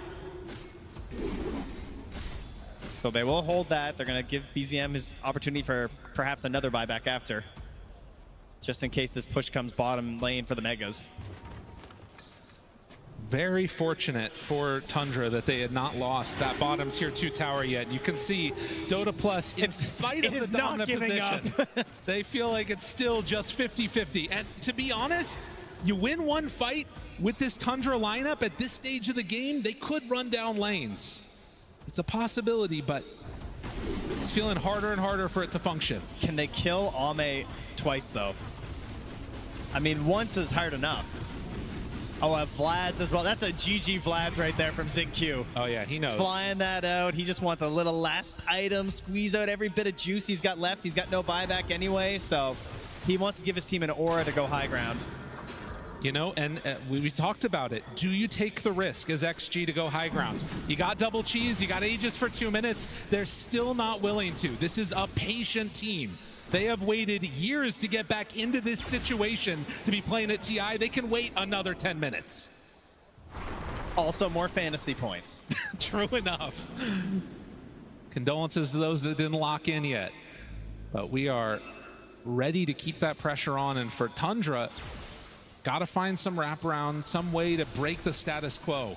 [SPEAKER 9] So they will hold that. They're going to give BZM his opportunity for perhaps another buyback after, just in case this push comes bottom lane for the Megas.
[SPEAKER 8] Very fortunate for Tundra that they had not lost that bottom tier 2 tower yet. You can see Dota Plus, in spite of the dominant position, they feel like it's still just 50-50. And to be honest, you win one fight with this Tundra lineup at this stage of the game, they could run down lanes. It's a possibility, but it's feeling harder and harder for it to function.
[SPEAKER 9] Can they kill Ame twice, though? I mean, once is hard enough. Oh, Vlad's as well. That's a GG Vlad's right there from ZinQ.
[SPEAKER 8] Oh, yeah, he knows.
[SPEAKER 9] Flying that out. He just wants a little last item, squeeze out every bit of juice he's got left. He's got no buyback anyway, so he wants to give his team an aura to go high ground.
[SPEAKER 8] You know, and we talked about it. Do you take the risk as XG to go high ground? You got double cheese, you got Aegis for 2 minutes. They're still not willing to. This is a patient team. They have waited years to get back into this situation to be playing at TI. They can wait another 10 minutes.
[SPEAKER 9] Also, more fantasy points.
[SPEAKER 8] True enough. Condolences to those that didn't lock in yet. But we are ready to keep that pressure on. And for Tundra, got to find some wraparound, some way to break the status quo.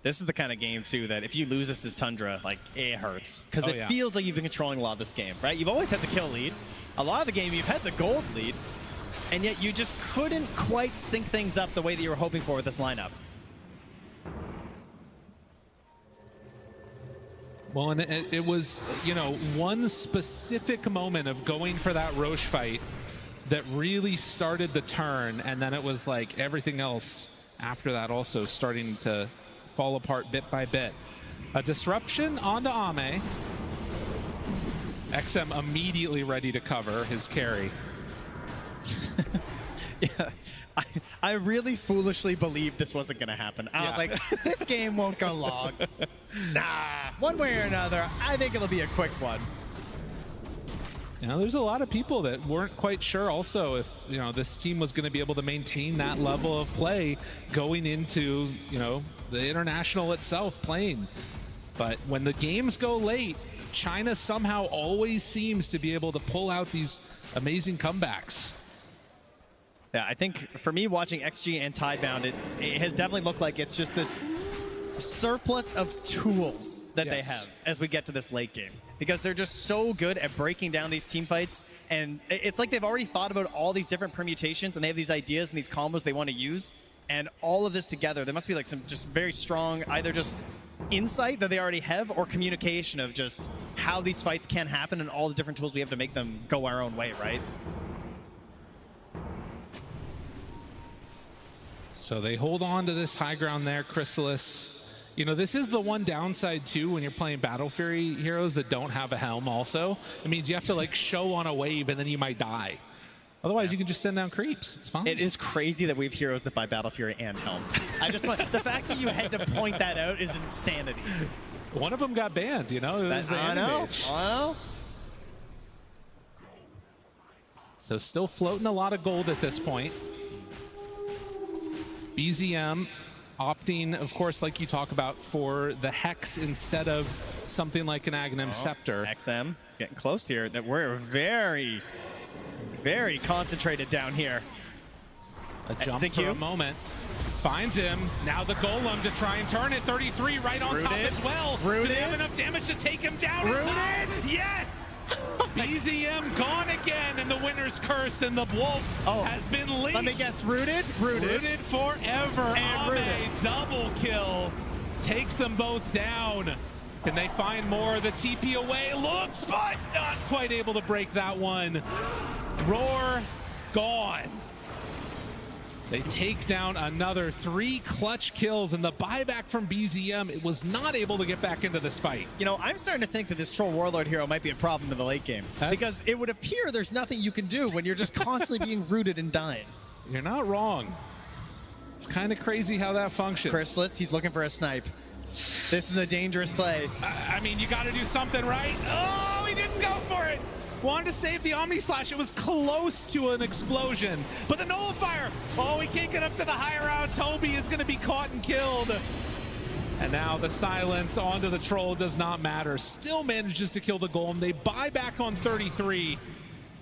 [SPEAKER 9] This is the kind of game, too, that if you lose this as Tundra, like, it hurts. Because
[SPEAKER 8] Oh,
[SPEAKER 9] it
[SPEAKER 8] yeah.
[SPEAKER 9] feels like you've been controlling a lot of this game, right? You've always had the kill lead. A lot of the game, you've had the gold lead. And yet you just couldn't quite sync things up the way that you were hoping for with this lineup.
[SPEAKER 8] Well, and it was, you know, one specific moment of going for that Roche fight that really started the turn, and then it was like everything else after that also starting to fall apart bit by bit. A disruption onto Ame. XM immediately ready to cover his carry.
[SPEAKER 9] Yeah, I really foolishly believed this wasn't going to happen. I was like, this game won't go long. Nah, one way or another, I think it'll be a quick one.
[SPEAKER 8] You know, there's a lot of people that weren't quite sure also if, you know, this team was going to be able to maintain that level of play going into, you know, the international itself playing. But when the games go late, China somehow always seems to be able to pull out these amazing comebacks.
[SPEAKER 9] Yeah, I think for me watching XG and Tidebound, it has definitely looked like it's just this surplus of tools that they have as we get to this late game, because they're just so good at breaking down these team fights, and it's like they've already thought about all these different permutations and they have these ideas and these combos they want to use, and all of this together, there must be like some just very strong either just insight that they already have or communication of just how these fights can happen and all the different tools we have to make them go our own way, right?
[SPEAKER 8] So they hold on to this high ground there, Chrysalis. You know, this is the one downside, too, when you're playing Battle Fury heroes that don't have a helm also. It means you have to, like, show on a wave, and then you might die. Otherwise, you can just send down creeps. It's fine.
[SPEAKER 9] It is crazy that we have heroes that buy Battle Fury and helm. I just want the fact that you had to point that out is insanity.
[SPEAKER 8] One of them got banned, you know? It was the
[SPEAKER 9] I know.
[SPEAKER 8] Animage.
[SPEAKER 9] I know.
[SPEAKER 8] So still floating a lot of gold at this point. BZM opting, of course, like you talk about, for the Hex instead of something like an Aghanim Scepter.
[SPEAKER 9] XM is getting close here. That we're very, very concentrated down here.
[SPEAKER 8] A jump for a moment. Finds him. Now the Golem to try and turn it. 33 right on top as well. Do they have enough damage to take him down? Yes! BZM gone again, and the winner's curse, and the wolf has been leashed.
[SPEAKER 9] Let me guess, rooted?
[SPEAKER 8] Rooted forever. Ame, double kill. Takes them both down. Can they find more? The TP away looks, but not quite able to break that one. Roar gone. They take down another 3 clutch kills, and the buyback from BZM, it was not able to get back into this fight.
[SPEAKER 9] You know, I'm starting to think that this Troll Warlord hero might be a problem in the late game. Because it would appear there's nothing you can do when you're just constantly being rooted and dying.
[SPEAKER 8] You're not wrong. It's kind of crazy how that functions.
[SPEAKER 9] Chrysalis, he's looking for a snipe. This is a dangerous play.
[SPEAKER 8] I mean, you got to do something, right? Oh, he didn't go for it. Wanted to save the Omni Slash. It was close to an explosion. But the nullifier, oh, he can't get up to the high round. Toby is going to be caught and killed. And now the silence onto the Troll does not matter. Still manages to kill the Golem. They buy back on 33.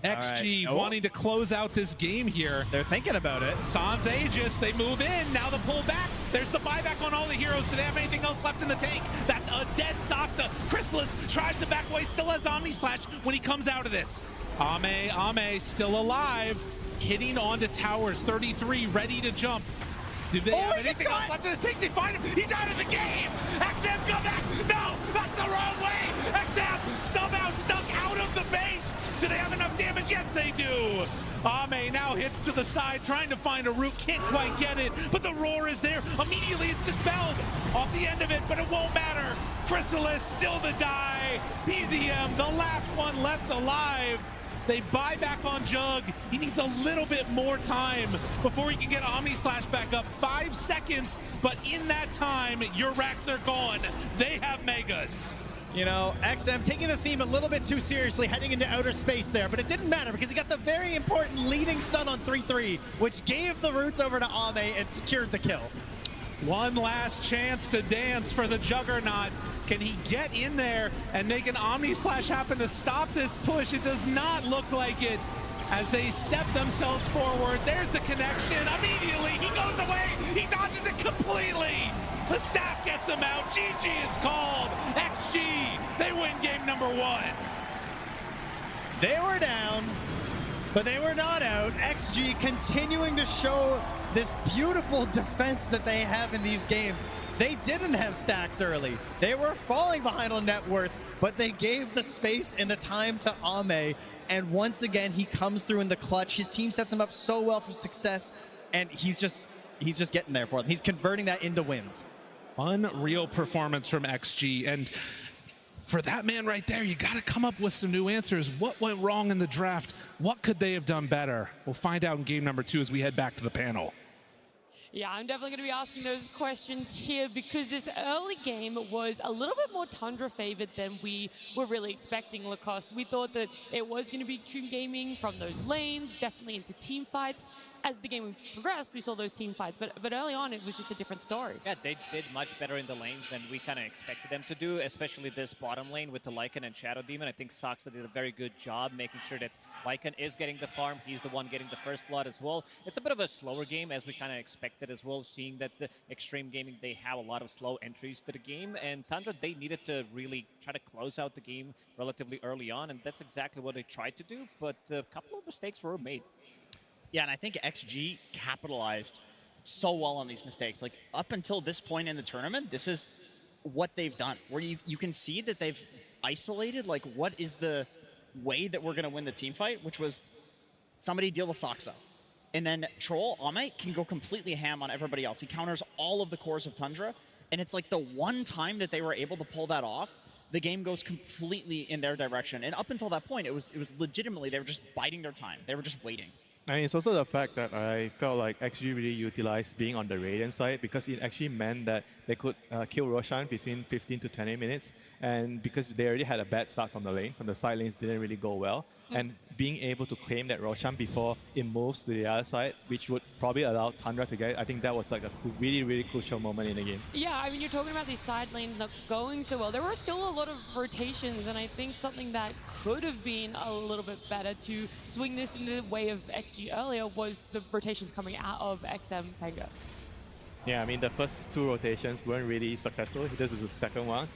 [SPEAKER 8] XG wanting to close out this game here.
[SPEAKER 9] They're thinking about it.
[SPEAKER 8] Sans Aegis, they move in. Now the pull back. There's the buyback on all the heroes. Do they have anything else left in the tank? That's a dead Soxa. Chrysalis tries to back away, still has Omni Slash when he comes out of this. Ame still alive. Hitting onto towers. 33 ready to jump. Do they have anything else left in the tank? They find him. He's out of the game. XM, come back. No, that's the wrong way. XM somehow stuck out of the base. Do they have enough damage? Yes, they do. Ame now hits to the side, trying to find a root. Can't quite get it, but the roar is there. Immediately it's dispelled off the end of it, but it won't matter. Chrysalis still to die. BZM, the last one left alive. They buy back on Jug. He needs a little bit more time before he can get Omni Slash back up. 5 seconds, but in that time, your racks are gone. They have Megas.
[SPEAKER 9] You know, XM taking the theme a little bit too seriously, heading into outer space there, but it didn't matter because he got the very important leading stun on 3-3, which gave the roots over to Ame and secured the kill.
[SPEAKER 8] One last chance to dance for the Juggernaut. Can he get in there and make an Omni Slash happen to stop this push? It does not look like it. as they step themselves forward. There's the connection. Immediately, he goes away. He dodges it completely. The staff gets him out. GG is called. XG, they win game number 1.
[SPEAKER 9] They were down, but they were not out. XG continuing to show this beautiful defense that they have in these games. They didn't have stacks early. They were falling behind on net worth, but they gave the space and the time to Ame. And once again, he comes through in the clutch. His team sets him up so well for success, and he's just getting there for them. He's converting that into wins.
[SPEAKER 8] Unreal performance from XG. And for that man right there, you got to come up with some new answers. What went wrong in the draft? What could they have done better? We'll find out in game number 2 as we head back to the panel.
[SPEAKER 4] Yeah, I'm definitely going to be asking those questions here because this early game was a little bit more Tundra favored than we were really expecting, Lacoste. We thought that it was going to be Xtreme Gaming from those lanes, definitely into team fights. As the game progressed, we saw those team fights, but early on, it was just a different story.
[SPEAKER 2] Yeah, they did much better in the lanes than we kind of expected them to do, especially this bottom lane with the Lycan and Shadow Demon. I think Saksa did a very good job making sure that Lycan is getting the farm. He's the one getting the first blood as well. It's a bit of a slower game as we kind of expected as well, seeing that the Xtreme Gaming, they have a lot of slow entries to the game, and Tundra, they needed to really try to close out the game relatively early on, and that's exactly what they tried to do, but a couple of mistakes were made.
[SPEAKER 3] Yeah, and I think XG capitalized so well on these mistakes. Like, up until this point in the tournament, this is what they've done, where you can see that they've isolated, like, what is the way that we're going to win the team fight, which was somebody deal with Saksa. And then Troll, Ame, can go completely ham on everybody else. He counters all of the cores of Tundra, and it's like the one time that they were able to pull that off, the game goes completely in their direction. And up until that point, it was legitimately, they were just biding their time. They were just waiting.
[SPEAKER 1] And it's also the fact that I felt like XG really utilized being on the Radiant side because it actually meant that they could kill Roshan between 15 to 20 minutes. And because they already had a bad start from the lane, from the side lanes didn't really go well. And being able to claim that Roshan before it moves to the other side, which would probably allow Tundra to get it, I think that was like a really, really crucial moment in the game.
[SPEAKER 4] Yeah, I mean, you're talking about these side lanes not going so well. There were still a lot of rotations, and I think something that could have been a little bit better to swing this in the way of XG earlier was the rotations coming out of XM Penga.
[SPEAKER 1] Yeah, I mean, the first 2 rotations weren't really successful. This is the second one.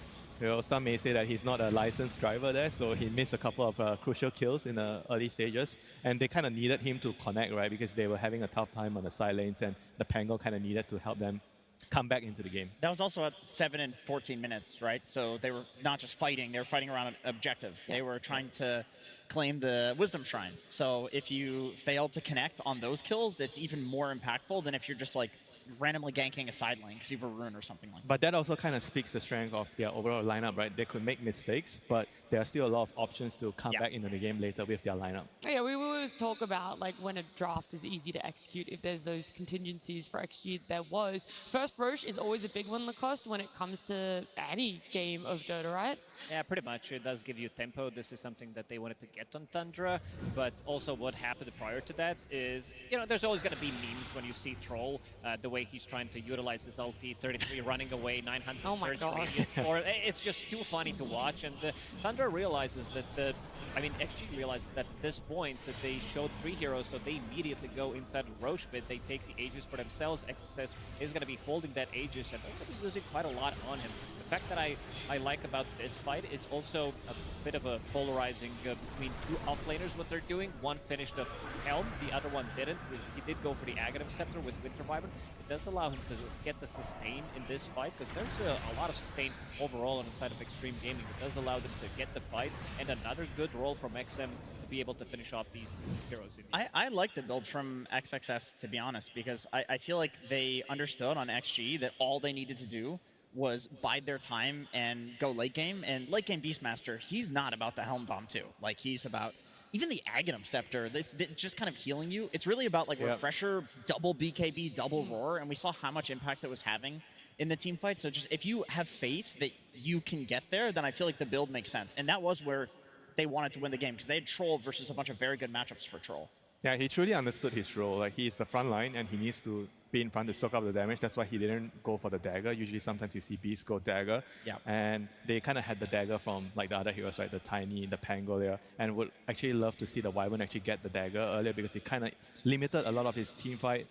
[SPEAKER 1] You know, some may say that he's not a licensed driver there, so he missed a couple of crucial kills in the early stages. And they kind of needed him to connect, right? Because they were having a tough time on the side lanes, and the Pango kind of needed to help them come back into the game.
[SPEAKER 3] That was also at 7 and 14 minutes, right? So they were not just fighting, they were fighting around an objective. Yeah. They were trying to claim the Wisdom Shrine. So if you fail to connect on those kills, it's even more impactful than if you're just like randomly ganking a side lane because you have a rune or something like that.
[SPEAKER 1] But that also kind of speaks the strength of their overall lineup, right? They could make mistakes, but there are still a lot of options to come back into the game later with their lineup.
[SPEAKER 4] Yeah, we always talk about like when a draft is easy to execute, if there's those contingencies for XG, there was. First Roche is always a big one, Lacoste, when it comes to any game of Dota, right?
[SPEAKER 2] Yeah, pretty much. It does give you tempo. This is something that they wanted to get on Tundra, but also what happened prior to that is, you know, there's always going to be memes when you see Troll, the way he's trying to utilize his ulti, 33 running away, 900 search radius for. It's just too funny to watch, and the Tundra realizes that XG realizes that at this point that they showed 3 heroes, so they immediately go inside the Roche pit. They take the Aegis for themselves. XXS is going to be holding that Aegis, and they're going to be using quite a lot on him. The fact that I like about this fight is also a bit of a polarizing between 2 offlaners, what they're doing. One finished the Helm, the other one didn't. He did go for the Aghanim Scepter with Winter Vibrant. It does allow him to get the sustain in this fight, because there's a lot of sustain overall on the side of Xtreme Gaming. It does allow them to get the fight, and another good roll from XM to be able to finish off these 2 heroes.
[SPEAKER 3] I like the build from XXS, to be honest, because I feel like they understood on XG that all they needed to do was bide their time and go late game. And late game Beastmaster, he's not about the Helm Bomb too. Like, he's about even the Aghanim Scepter, this just kind of healing you. It's really about like Refresher, double BKB, double Roar, and we saw how much impact it was having in the team fight. So just if you have faith that you can get there, then I feel like the build makes sense. And that was where they wanted to win the game, because they had Troll versus a bunch of very good matchups for Troll.
[SPEAKER 1] Yeah, he truly understood his role. Like, he is the front line and he needs to be in front to soak up the damage. That's why he didn't go for the dagger. Usually sometimes you see Beast go dagger.
[SPEAKER 3] Yeah.
[SPEAKER 1] And they kind of had the dagger from like the other heroes, right? The Tiny, the Pangolier, and would actually love to see the Wyvern actually get the dagger earlier because it kind of limited a lot of his team fight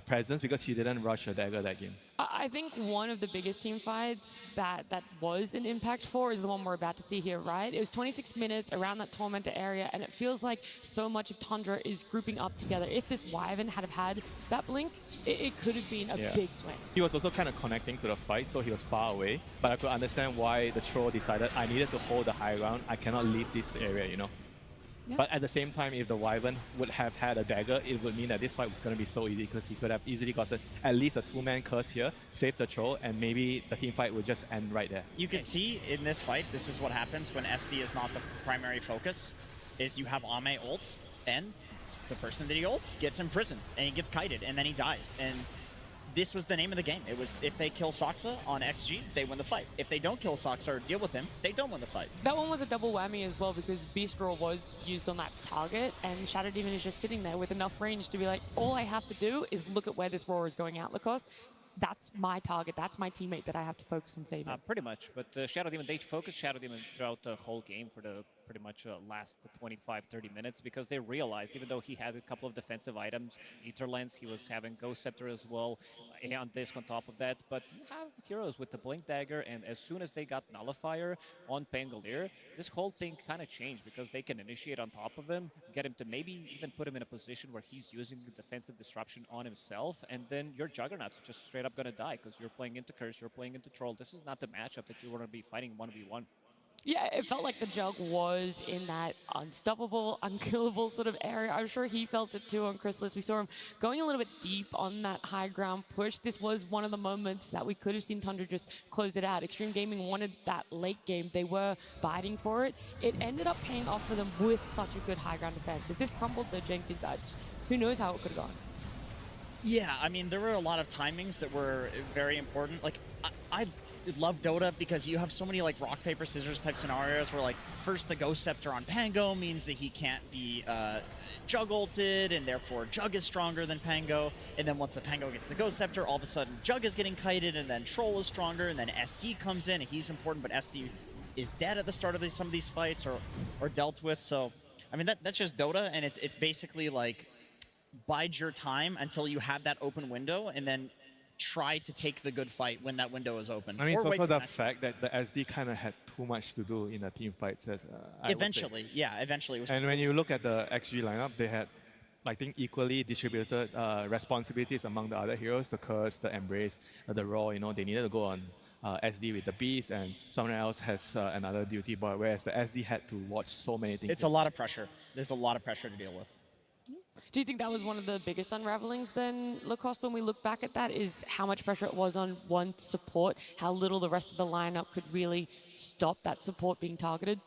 [SPEAKER 1] presence because he didn't rush a dagger that game.
[SPEAKER 4] I think one of the biggest team fights that was an impact for is the one we're about to see here, right? It was 26 minutes around that Tormentor area, and it feels like so much of Tundra is grouping up together. If this Wyvern had have had that blink, it could have been a big swing.
[SPEAKER 1] He was also kind of connecting to the fight, so he was far away. But I could understand why the troll decided I needed to hold the high ground. I cannot leave this area, you know.
[SPEAKER 4] Yeah.
[SPEAKER 1] But at the same time, if the Wyvern would have had a dagger, it would mean that this fight was going to be so easy because he could have easily gotten at least a two-man curse here, save the troll, and maybe the team fight would just end right there.
[SPEAKER 3] You can see in this fight, this is what happens when SD is not the primary focus, is you have Ame ults, and the person that he ults gets imprisoned, and he gets kited, and then he dies. And this was the name of the game. It was if they kill Soxa on XG, they win the fight. If they don't kill Soxa or deal with him, they don't win the fight.
[SPEAKER 4] That one was a double whammy as well because Beast Roar was used on that target, and Shadow Demon is just sitting there with enough range to be like, all I have to do is look at where this Roar is going out, Lacoste. That's my target. That's my teammate that I have to focus on saving.
[SPEAKER 2] Pretty much, but Shadow Demon, they focused Shadow Demon throughout the whole game for the pretty much last 25-30 minutes because they realized, even though he had a couple of defensive items, Ether Lens, he was having Ghost Scepter as well, Aeon Disc on top of that, but you have heroes with the Blink Dagger, and as soon as they got Nullifier on Pangolier, this whole thing kind of changed because they can initiate on top of him, get him to maybe even put him in a position where he's using the defensive disruption on himself, and then your Juggernaut's just straight up going to die because you're playing into Curse, you're playing into Troll. This is not the matchup that you want to be fighting 1v1.
[SPEAKER 4] Yeah, it felt like the Jug was in that unstoppable, unkillable sort of area. I'm sure he felt it too on Chrysalis. We saw him going a little bit deep on that high ground push. This was one of the moments that we could have seen Tundra just close it out. Xtreme Gaming wanted that late game. They were biting for it. It ended up paying off for them with such a good high ground defense. If this crumbled the Jenkins edge, who knows how it could have gone.
[SPEAKER 3] Yeah, I mean, there were a lot of timings that were very important. Like, I love Dota because you have so many like rock, paper, scissors type scenarios where like first the Ghost Scepter on Pango means that he can't be Jug ulted, and therefore Jug is stronger than Pango. And then once the Pango gets the Ghost Scepter, all of a sudden Jug is getting kited, and then Troll is stronger, and then SD comes in, and he's important, but SD is dead at the start of some of these fights or dealt with. So, I mean, that's just Dota, and it's basically like bide your time until you have that open window, and then try to take the good fight when that window is open.
[SPEAKER 1] I mean, it's also the fact that the SD kind of had too much to do in the team fights.
[SPEAKER 3] Eventually, yeah, eventually. It was
[SPEAKER 1] and when you look at the XG lineup, they had, I think, equally distributed responsibilities among the other heroes, the Curse, the Embrace, the Raw. You know, they needed to go on SD with the Beast, and someone else has another duty, but whereas the SD had to watch so many things.
[SPEAKER 3] It's a lot of pressure. There's a lot of pressure to deal with.
[SPEAKER 4] Do you think that was one of the biggest unravelings then, Lacoste, when we look back at that, is how much pressure it was on one support, how little the rest of the lineup could really stop that support being targeted?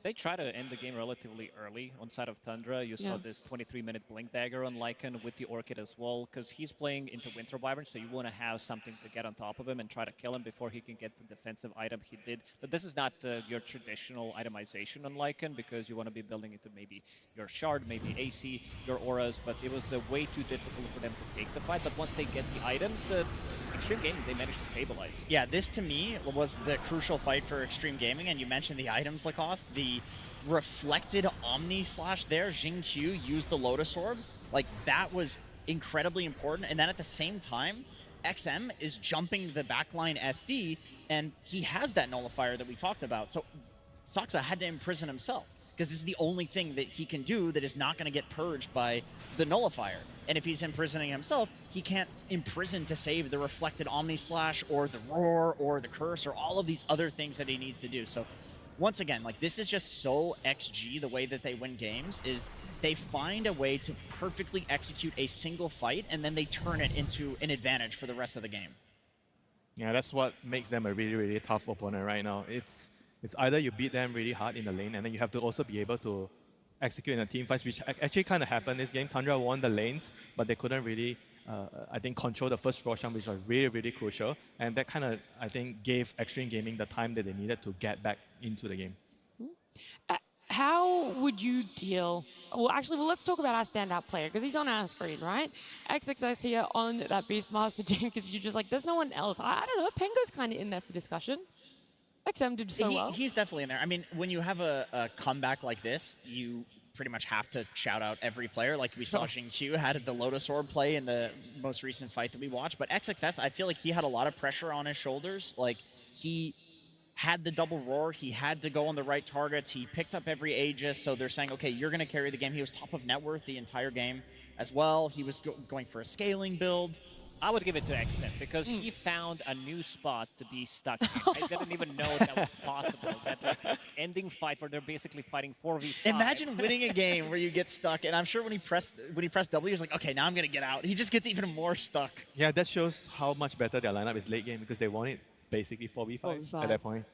[SPEAKER 2] They try to end the game relatively early on side of Tundra. You saw this 23-minute Blink Dagger on Lycan with the Orchid as well, because he's playing into Winter Wyvern, so you want to have something to get on top of him and try to kill him before he can get the defensive item he did. But this is not your traditional itemization on Lycan, because you want to be building into maybe your Shard, maybe AC, your Auras, but it was way too difficult for them to take the fight. But once they get the items, Xtreme Gaming, they managed to stabilize.
[SPEAKER 3] Yeah, this to me was the crucial fight for Xtreme Gaming, and you mentioned the items, Lacoste. The reflected Omni slash there, Jing Q used the Lotus Orb. Like, that was incredibly important. And then at the same time, XM is jumping the backline SD, and he has that nullifier that we talked about. So Soxa had to imprison himself, because this is the only thing that he can do that is not going to get purged by the nullifier. And if he's imprisoning himself, he can't imprison to save the reflected Omni Slash or the Roar or the Curse or all of these other things that he needs to do. So once again, like, this is just so XG, the way that they win games, is they find a way to perfectly execute a single fight, and then they turn it into an advantage for the rest of the game.
[SPEAKER 1] Yeah, that's what makes them a really, really tough opponent right now. It's either you beat them really hard in the lane, and then you have to also be able to execute in a team fight, which actually kind of happened this game. Tundra won the lanes, but they couldn't really, I think, control the first Roshan, which was really, really crucial. And that kind of, I think, gave Xtreme Gaming the time that they needed to get back into the game.
[SPEAKER 4] How would you deal well, let's talk about our standout player, because he's on our screen, right? XXS here on that Beastmaster Jenkins. You're just like, there's no one else. I don't know. Pengo's kind of in there for discussion. XM did so well.
[SPEAKER 3] He's definitely in there. I mean, when you have a comeback like this, you pretty much have to shout out every player. Like we saw Xingqiu had the Lotus Orb play in the most recent fight that we watched. But XXS, I feel like he had a lot of pressure on his shoulders. Like he had the double roar. He had to go on the right targets. He picked up every Aegis. So they're saying, okay, you're going to carry the game. He was top of net worth the entire game as well. He was going for a scaling build.
[SPEAKER 2] I would give it to XM because he found a new spot to be stuck in. I didn't even know that was possible. That's an ending fight where they're basically fighting 4v5.
[SPEAKER 3] Imagine winning a game where you get stuck, and I'm sure when he pressed W, he's like, okay, now I'm gonna get out. He just gets even more stuck.
[SPEAKER 10] Yeah, that shows how much better their lineup is late game because they won it basically 4v5 at that point.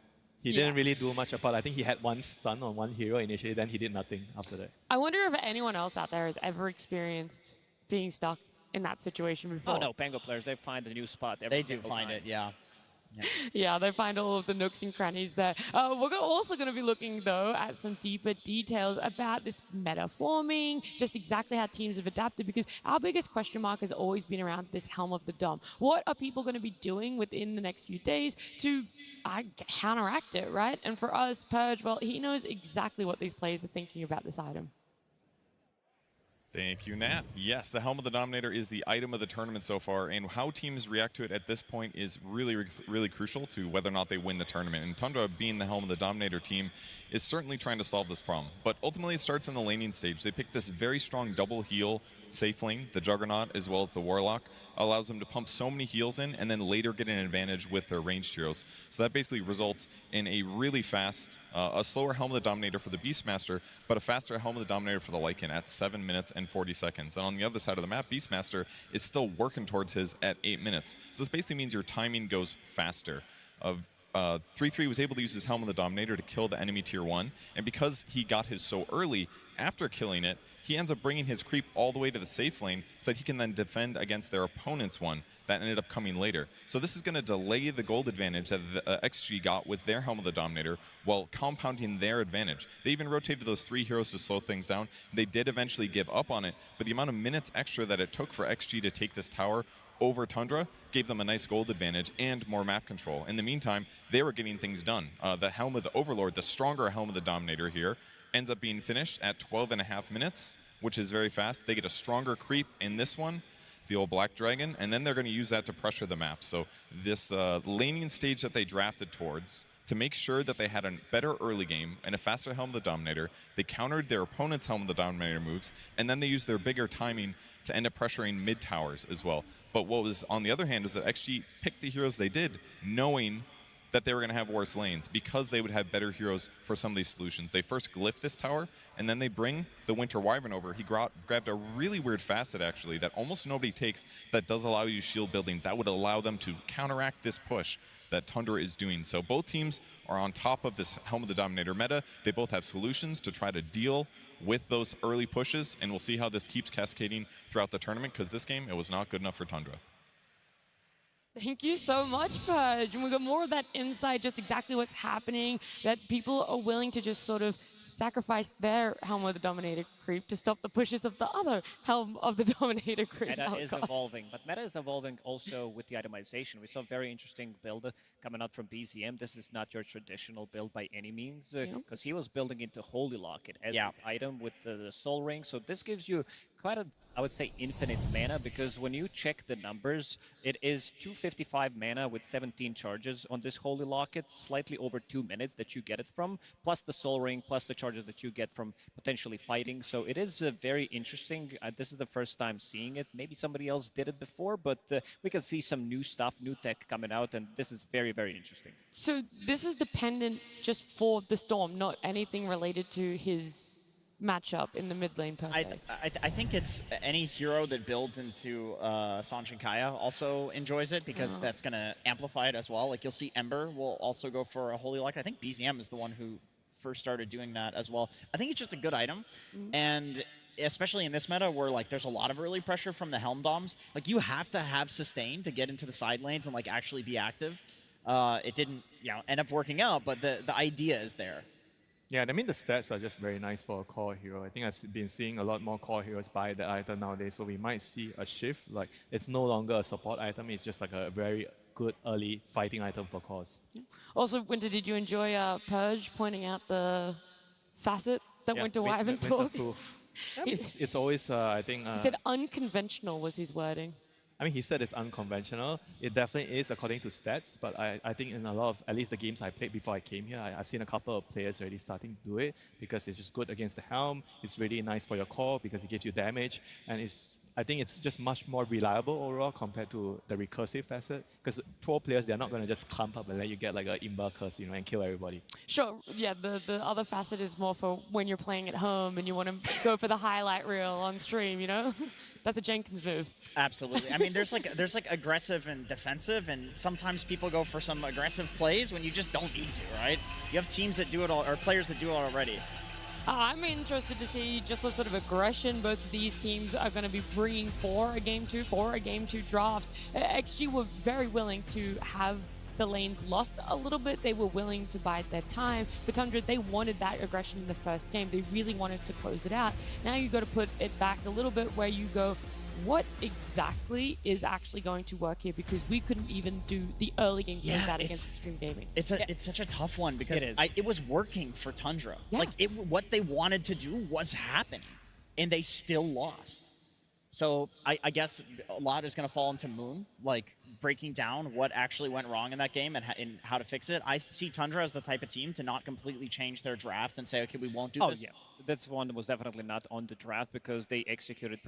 [SPEAKER 10] He didn't really do much apart. I think he had one stun on one hero initially, then he did nothing after that.
[SPEAKER 4] I wonder if anyone else out there has ever experienced being stuck in that situation before.
[SPEAKER 2] Oh no, Pengo players, they find a new spot every
[SPEAKER 3] They do
[SPEAKER 2] single
[SPEAKER 3] find
[SPEAKER 2] time.
[SPEAKER 3] it, yeah.
[SPEAKER 4] Yeah, they find all of the nooks and crannies there. We're also going to be looking, though, at some deeper details about this meta forming, just exactly how teams have adapted, because our biggest question mark has always been around this Helm of the Dom. What are people going to be doing within the next few days to counteract it, right? And for us, Purge, well, he knows exactly what these players are thinking about this item.
[SPEAKER 11] Thank you, Nat. Yes, the Helm of the Dominator is the item of the tournament so far, and how teams react to it at this point is really crucial to whether or not they win the tournament. And Tundra, being the Helm of the Dominator team, is certainly trying to solve this problem. But ultimately, it starts in the laning stage. They pick this very strong double heal safe lane, the Juggernaut as well as the Warlock, allows them to pump so many heals in and then later get an advantage with their ranged heroes. So that basically results in a really fast, a slower Helm of the Dominator for the Beastmaster, but a faster Helm of the Dominator for the Lycan at 7 minutes and 40 seconds. And on the other side of the map, Beastmaster is still working towards his at 8 minutes. So this basically means your timing goes faster. 3-3 was able to use his Helm of the Dominator to kill the enemy tier 1, and because he got his so early, after killing it, he ends up bringing his creep all the way to the safe lane so that he can then defend against their opponent's one that ended up coming later. So this is going to delay the gold advantage that the XG got with their Helm of the Dominator while compounding their advantage. They even rotated those 3 heroes to slow things down. They did eventually give up on it, but the amount of minutes extra that it took for XG to take this tower over Tundra gave them a nice gold advantage and more map control. In the meantime, they were getting things done. The Helm of the Overlord, the stronger Helm of the Dominator here, ends up being finished at 12.5 minutes, which is very fast. They get a stronger creep in this one, the old Black Dragon, and then they're going to use that to pressure the map. So this laning stage that they drafted towards to make sure that they had a better early game and a faster Helm of the Dominator, they countered their opponent's Helm of the Dominator moves, and then they used their bigger timing to end up pressuring mid towers as well. But what was on the other hand is that XG picked the heroes they did, knowing that they were going to have worse lanes because they would have better heroes for some of these solutions. They first glyph this tower, and then they bring the Winter Wyvern over. He grabbed a really weird facet, actually, that almost nobody takes that does allow you shield buildings. That would allow them to counteract this push that Tundra is doing. So both teams are on top of this Helm of the Dominator meta. They both have solutions to try to deal with those early pushes, and we'll see how this keeps cascading throughout the tournament, because this game, it was not good enough for Tundra.
[SPEAKER 4] Thank you so much, Pudge. And we got more of that insight, just exactly what's happening, that people are willing to just sort of sacrifice their Helm of the Dominator creep to stop the pushes of the other Helm of the Dominator creep.
[SPEAKER 2] Meta is evolving, but meta is evolving also with the itemization. We saw a very interesting build coming out from BZM. This is not your traditional build by any means, because he was building into Holy Locket as his item with the Soul Ring. So this gives you quite a, I would say, infinite mana, because when you check the numbers, it is 255 mana with 17 charges on this Holy Locket, slightly over 2 minutes that you get it from, plus the Soul Ring, plus the charges that you get from potentially fighting. So it is very interesting. This is the first time seeing it. Maybe somebody else did it before, but we can see some new stuff, new tech coming out, and this is very, very interesting.
[SPEAKER 4] So this is dependent just for the Storm, not anything related to his matchup in the mid lane per se.
[SPEAKER 3] I think it's any hero that builds into Sanjin Kaya also enjoys it, because that's going to amplify it as well. Like you'll see Ember will also go for a Holy Lock. I think BZM is the one who first started doing that as well. I think it's just a good item, and especially in this meta where like there's a lot of early pressure from the Helm Doms, like you have to have sustain to get into the side lanes and like actually be active. It didn't end up working out, but the idea is there.
[SPEAKER 1] Yeah, I mean the stats are just very nice for a core hero. I think I've been seeing a lot more core heroes buy that item nowadays, so we might see a shift. Like it's no longer a support item; it's just like a very good early fighting item for cores.
[SPEAKER 4] Also, Winter, did you enjoy Purge pointing out the facet that
[SPEAKER 1] Yeah,
[SPEAKER 4] Winter Wyvern took?
[SPEAKER 1] I mean, it's always I think.
[SPEAKER 4] He said unconventional was his wording.
[SPEAKER 1] I mean, he said it's unconventional. It definitely is according to stats, but I think in a lot of, at least the games I played before I came here, I've seen a couple of players already starting to do it because it's just good against the helm. It's really nice for your core because it gives you damage, and I think it's just much more reliable overall compared to the recursive facet. Because pro players, they're not going to just clump up and let you get like an Imba curse, and kill everybody.
[SPEAKER 4] Sure, yeah, the other facet is more for when you're playing at home and you want to go for the highlight reel on stream, That's a Jenkins move.
[SPEAKER 3] Absolutely. I mean, there's like aggressive and defensive, and sometimes people go for some aggressive plays when you just don't need to, right? You have teams that do it all, or players that do it already.
[SPEAKER 4] I'm interested to see just what sort of aggression both of these teams are going to be bringing for a Game 2 draft. XG were very willing to have the lanes lost a little bit. They were willing to bide their time. For Tundra, they wanted that aggression in the first game. They really wanted to close it out. Now you got to put it back a little bit where you go, what exactly is actually going to work here? Because we couldn't even do the early game plays out against Xtreme Gaming.
[SPEAKER 3] It's such a tough one because it was working for Tundra.
[SPEAKER 4] Yeah.
[SPEAKER 3] Like what they wanted to do was happening, and they still lost. So I guess a lot is going to fall into Moon, like breaking down what actually went wrong in that game and how to fix it. I see Tundra as the type of team to not completely change their draft and say, okay, we won't do this.
[SPEAKER 2] Oh, yeah. That's one that was definitely not on the draft because they executed pretty